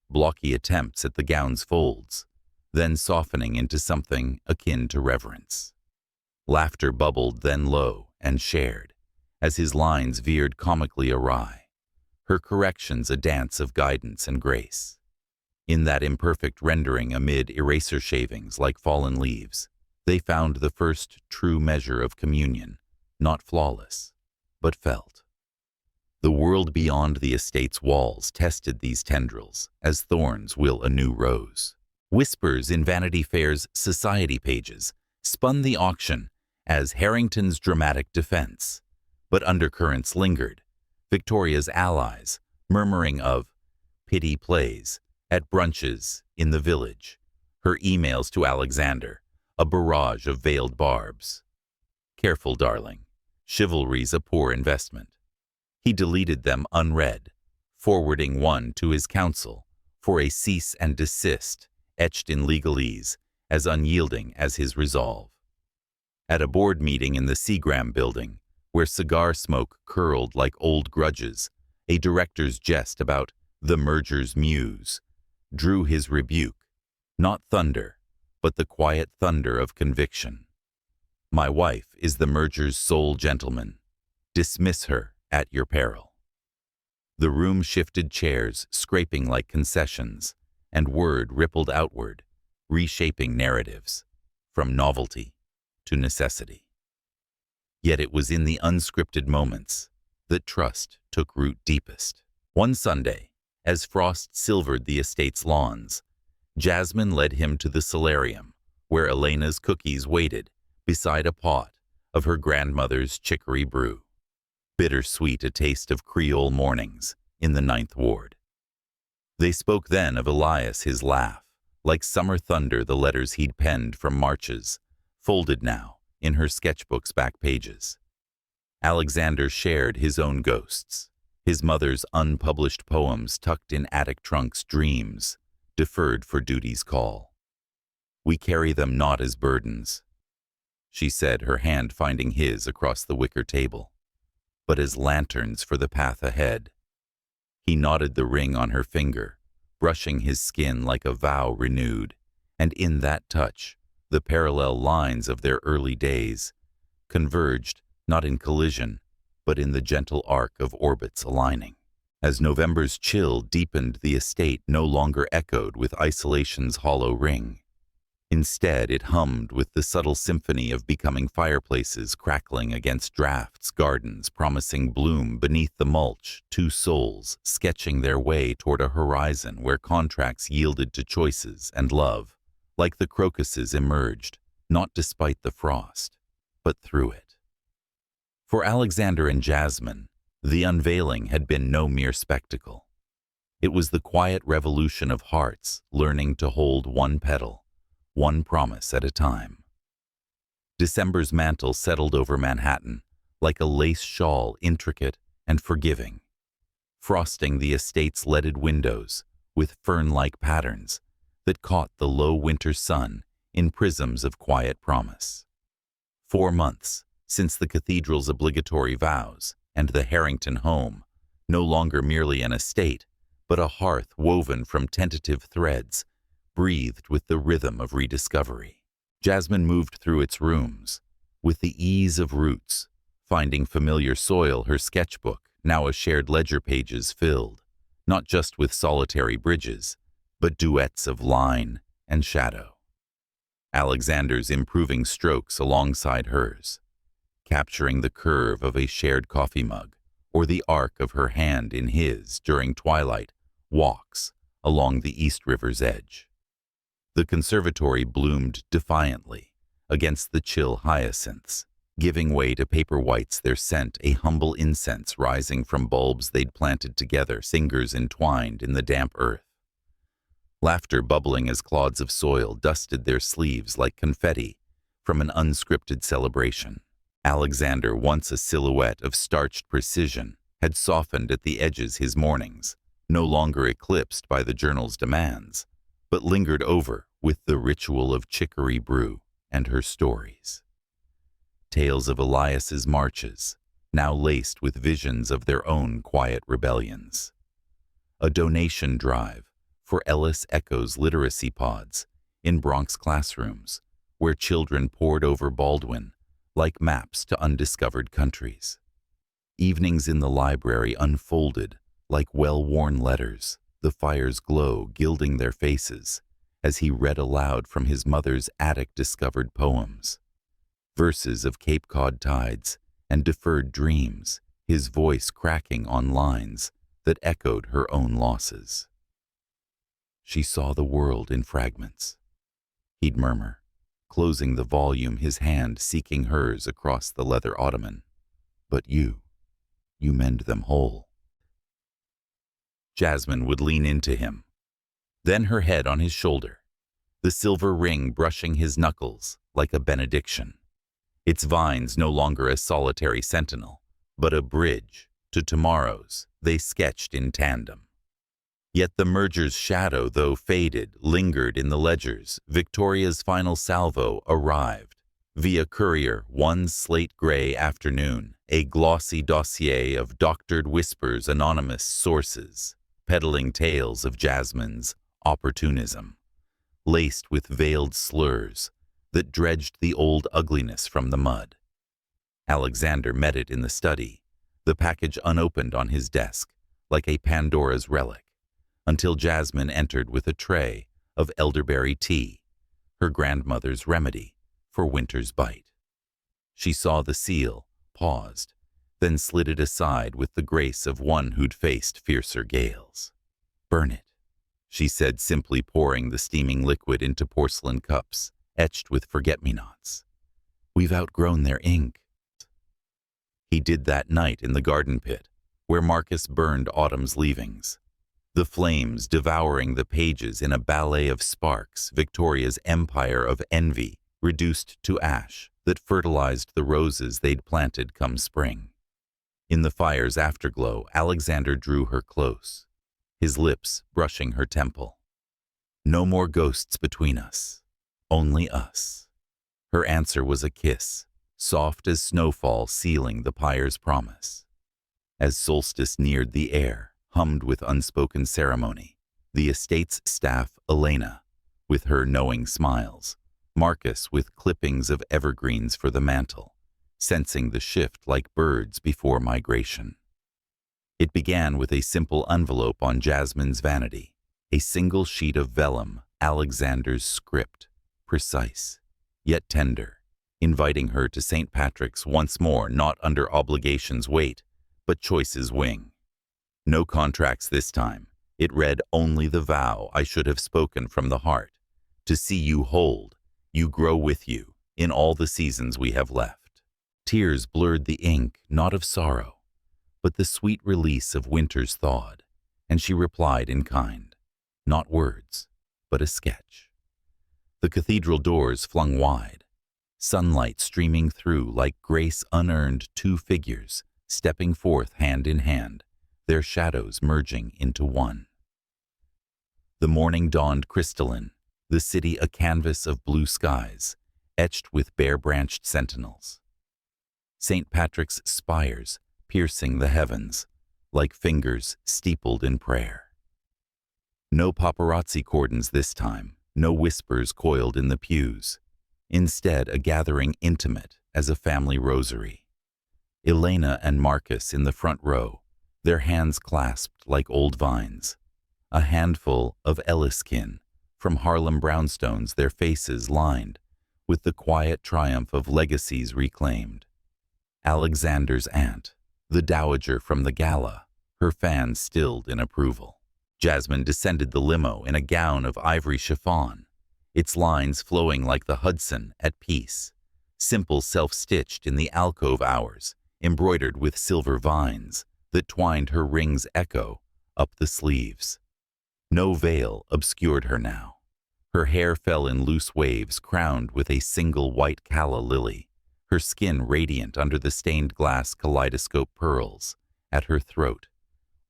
blocky attempts at the gown's folds, then softening into something akin to reverence. Laughter bubbled, then low and shared, as his lines veered comically awry, her corrections a dance of guidance and grace. In that imperfect rendering amid eraser shavings like fallen leaves, they found the first true measure of communion, not flawless, but felt. The world beyond the estate's walls tested these tendrils, as thorns will a new rose. Whispers in Vanity Fair's society pages spun the auction as Harrington's dramatic defense, But undercurrents lingered. Victoria's allies, murmuring of pity plays at brunches in the village. Her emails to Alexander, a barrage of veiled barbs. Careful, darling. Chivalry's a poor investment. He deleted them unread, forwarding one to his counsel for a cease and desist etched in legalese, as unyielding as his resolve. At a board meeting in the Seagram building, where cigar smoke curled like old grudges, a director's jest about the merger's muse drew his rebuke, not thunder, but the quiet thunder of conviction. My wife is the merger's sole gentleman. Dismiss her at your peril. The room shifted chairs, scraping like concessions, and word rippled outward, reshaping narratives, from novelty to necessity. Yet it was in the unscripted moments that trust took root deepest. One Sunday, as frost silvered the estate's lawns, Jasmine led him to the solarium, where Elena's cookies waited beside a pot of her grandmother's chicory brew. Bittersweet, a taste of Creole mornings in the 9th Ward. They spoke then of Elias, his laugh, like summer thunder, the letters he'd penned from marches, folded now in her sketchbook's back pages. Alexander shared his own ghosts, his mother's unpublished poems tucked in attic trunks, dreams deferred for duty's call. We carry them not as burdens, she said, her hand finding his across the wicker table, but as lanterns for the path ahead. He nodded, the ring on her finger, brushing his skin like a vow renewed, and in that touch, the parallel lines of their early days converged, not in collision, but in the gentle arc of orbits aligning. As November's chill deepened, the estate no longer echoed with isolation's hollow ring. Instead, it hummed with the subtle symphony of becoming fireplaces crackling against drafts, gardens promising bloom beneath the mulch, two souls sketching their way toward a horizon where contracts yielded to choices and love, like the crocuses, emerged, not despite the frost, but through it. For Alexander and Jasmine, the unveiling had been no mere spectacle. It was the quiet revolution of hearts learning to hold one petal, one promise at a time. December's mantle settled over Manhattan like a lace shawl, intricate and forgiving, frosting the estate's leaded windows with fern-like patterns that caught the low winter sun in prisms of quiet promise. 4 months since the cathedral's obligatory vows, and the Harrington home, no longer merely an estate, but a hearth woven from tentative threads, breathed with the rhythm of rediscovery. Jasmine moved through its rooms with the ease of roots, finding familiar soil, her sketchbook, now a shared ledger, pages filled, not just with solitary bridges, but duets of line and shadow. Alexander's improving strokes alongside hers, capturing the curve of a shared coffee mug or the arc of her hand in his during twilight walks along the East River's edge. The conservatory bloomed defiantly against the chill hyacinths, giving way to paper whites, their scent a humble incense rising from bulbs they'd planted together, fingers entwined in the damp earth. Laughter bubbling as clods of soil dusted their sleeves like confetti from an unscripted celebration. Alexander, once a silhouette of starched precision, had softened at the edges, his mornings, no longer eclipsed by the journal's demands, but lingered over with the ritual of chicory brew and her stories. Tales of Elias's marches, now laced with visions of their own quiet rebellions. A donation drive for Ellis Echo's literacy pods in Bronx classrooms, where children pored over Baldwin like maps to undiscovered countries. Evenings in the library unfolded like well-worn letters, the fire's glow gilding their faces as he read aloud from his mother's attic-discovered poems. Verses of Cape Cod tides and deferred dreams, his voice cracking on lines that echoed her own losses. She saw the world in fragments, he'd murmur, closing the volume, his hand seeking hers across the leather ottoman. But you, you mend them whole. Jasmine would lean into him, then her head on his shoulder, the silver ring brushing his knuckles like a benediction. Its vines no longer a solitary sentinel, but a bridge to tomorrows they sketched in tandem. Yet the merger's shadow, though faded, lingered in the ledgers. Victoria's final salvo arrived via courier one slate-gray afternoon, a glossy dossier of doctored whispers, anonymous sources, peddling tales of Jasmine's opportunism, laced with veiled slurs that dredged the old ugliness from the mud. Alexander met it in the study, the package unopened on his desk, like a Pandora's relic, until Jasmine entered with a tray of elderberry tea, her grandmother's remedy for winter's bite. She saw the seal, paused, then slid it aside with the grace of one who'd faced fiercer gales. "Burn it," she said, simply pouring the steaming liquid into porcelain cups, etched with forget-me-nots. "We've outgrown their ink." He did that night in the garden pit, where Marcus burned autumn's leavings, the flames devouring the pages in a ballet of sparks, Victoria's empire of envy reduced to ash that fertilized the roses they'd planted come spring. In the fire's afterglow, Alexander drew her close, his lips brushing her temple. "No more ghosts between us, only us." Her answer was a kiss, soft as snowfall sealing the pyre's promise. As solstice neared, the air hummed with unspoken ceremony. The estate's staff, Elena, with her knowing smiles, Marcus with clippings of evergreens for the mantle, sensing the shift like birds before migration. It began with a simple envelope on Jasmine's vanity, a single sheet of vellum, Alexander's script, precise, yet tender, inviting her to St. Patrick's once more, not under obligation's weight, but choice's wing. No contracts this time. It read only the vow I should have spoken from the heart, to see you hold, you grow with you, in all the seasons we have left. Tears blurred the ink, not of sorrow, but the sweet release of winter's thawed, and she replied in kind, not words, but a sketch. The cathedral doors flung wide, sunlight streaming through like grace unearned, two figures stepping forth hand in hand, their shadows merging into one. The morning dawned crystalline, the city a canvas of blue skies, etched with bare-branched sentinels. St. Patrick's spires piercing the heavens, like fingers steepled in prayer. No paparazzi cordons this time, no whispers coiled in the pews. Instead, a gathering intimate as a family rosary. Elena and Marcus in the front row, their hands clasped like old vines. A handful of Elliskin from Harlem brownstones, their faces lined with the quiet triumph of legacies reclaimed. Alexander's aunt, the dowager from the gala, her fans stilled in approval. Jasmine descended the limo in a gown of ivory chiffon, its lines flowing like the Hudson at peace, simple self-stitched in the alcove hours, embroidered with silver vines that twined her ring's echo up the sleeves. No veil obscured her now. Her hair fell in loose waves crowned with a single white calla lily, her skin radiant under the stained glass kaleidoscope pearls at her throat,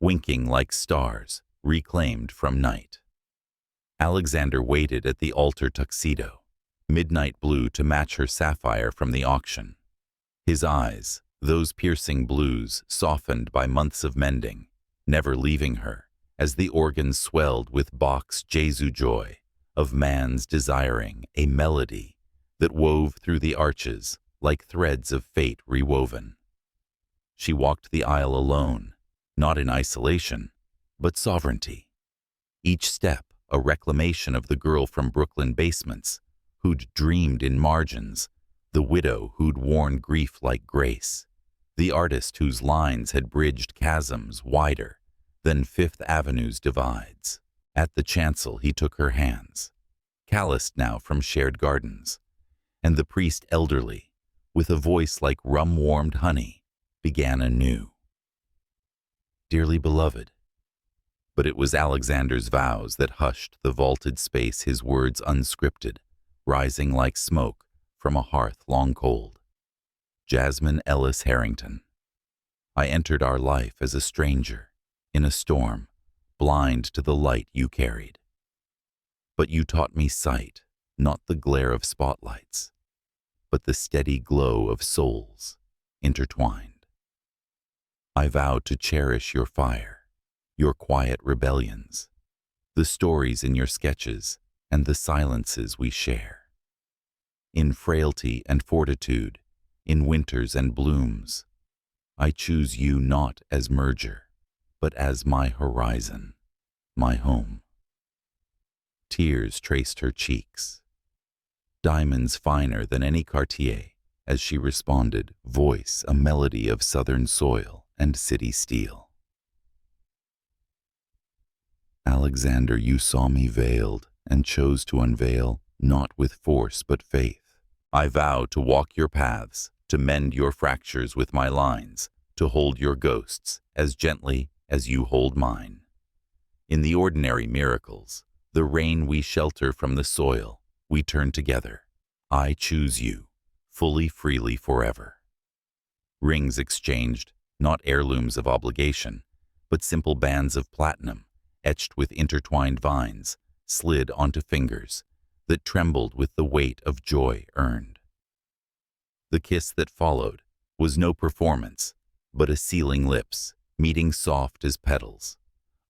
winking like stars reclaimed from night. Alexander waited at the altar tuxedo, midnight blue to match her sapphire from the auction. His eyes, those piercing blues softened by months of mending, never leaving her, as the organ swelled with Bach's Jesu joy of man's desiring a melody that wove through the arches like threads of fate rewoven. She walked the aisle alone, not in isolation, but sovereignty. Each step a reclamation of the girl from Brooklyn basements who'd dreamed in margins, the widow who'd worn grief like grace, the artist whose lines had bridged chasms wider than Fifth Avenue's divides. At the chancel he took her hands, calloused now from shared gardens, and the priest elderly, with a voice like rum-warmed honey, began anew. dearly beloved. But it was Alexander's vows that hushed the vaulted space, his words unscripted, rising like smoke from a hearth long cold. Jasmine Ellis Harrington. I entered our life as a stranger, in a storm, blind to the light you carried. But you taught me sight, not the glare of spotlights, but the steady glow of souls intertwined. I vowed to cherish your fire, your quiet rebellions, the stories in your sketches, and the silences we share. In frailty and fortitude, in winters and blooms, I choose you not as merger, but as my horizon, my home. Tears traced her cheeks, diamonds finer than any Cartier, as she responded, voice a melody of southern soil and city steel. Alexander, you saw me veiled and chose to unveil, not with force but faith. I vow to walk your paths, to mend your fractures with my lines, to hold your ghosts as gently as you hold mine. In the ordinary miracles, the rain we shelter from the soil, we turn together. I choose you, fully, freely, forever. Rings exchanged, not heirlooms of obligation, but simple bands of platinum, etched with intertwined vines, slid onto fingers that trembled with the weight of joy earned. The kiss that followed was no performance, but a sealing lips, meeting soft as petals,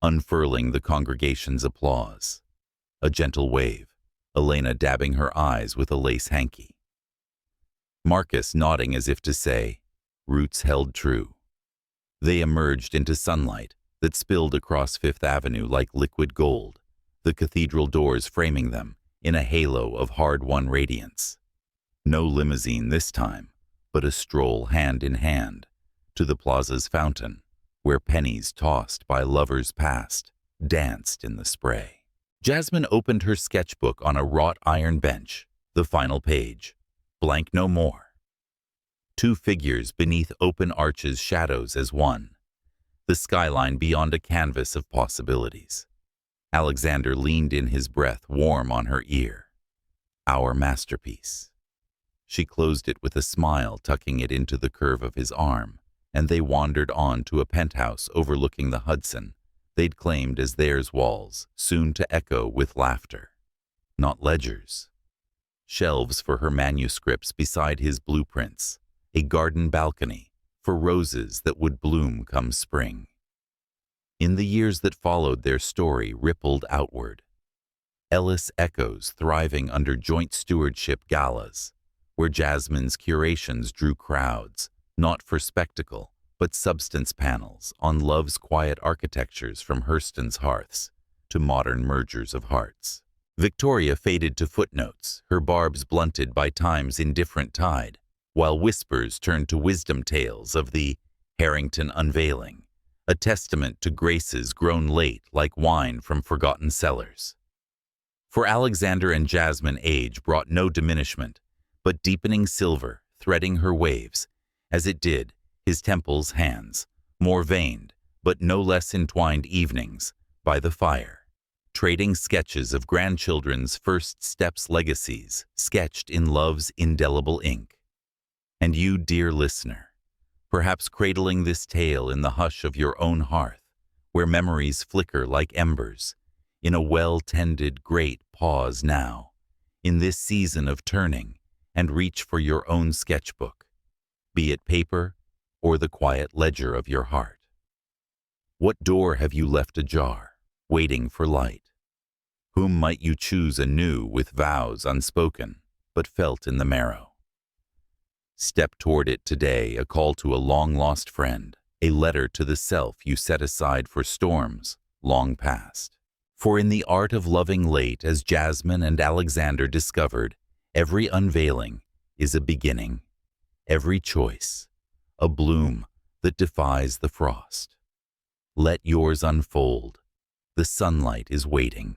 unfurling the congregation's applause. A gentle wave, Elena dabbing her eyes with a lace hanky. Marcus nodding as if to say, roots held true. They emerged into sunlight that spilled across Fifth Avenue like liquid gold, the cathedral doors framing them in a halo of hard-won radiance. No limousine this time, but a stroll hand in hand to the plaza's fountain, where pennies tossed by lovers past danced in the spray. Jasmine opened her sketchbook on a wrought iron bench, the final page, blank no more. Two figures beneath open arches, shadows as one, the skyline beyond a canvas of possibilities. Alexander leaned in, his breath warm on her ear. Our masterpiece. She closed it with a smile, tucking it into the curve of his arm, and they wandered on to a penthouse overlooking the Hudson they'd claimed as theirs, walls soon to echo with laughter. Not ledgers. Shelves for her manuscripts beside his blueprints, a garden balcony for roses that would bloom come spring. In the years that followed, their story rippled outward. Ellis echoes thriving under joint stewardship galas, where Jasmine's curations drew crowds, not for spectacle, but substance panels on love's quiet architectures, from Hurston's hearths to modern mergers of hearts. Victoria faded to footnotes, her barbs blunted by time's indifferent tide, while whispers turned to wisdom tales of the Harrington unveiling, a testament to graces grown late like wine from forgotten cellars. For Alexander and Jasmine, age brought no diminishment, but deepening silver threading her waves, as it did his temples, hands, more veined, but no less entwined evenings by the fire, trading sketches of grandchildren's first steps, legacies sketched in love's indelible ink. And you, dear listener, perhaps cradling this tale in the hush of your own hearth, where memories flicker like embers, in a well-tended great pause now, in this season of turning, and reach for your own sketchbook, be it paper or the quiet ledger of your heart. What door have you left ajar, waiting for light? Whom might you choose anew with vows unspoken, but felt in the marrow? Step toward it today, a call to a long-lost friend, a letter to the self you set aside for storms long past. For in the art of loving late, as Jasmine and Alexander discovered, every unveiling is a beginning, every choice a bloom that defies the frost. Let yours unfold. The sunlight is waiting.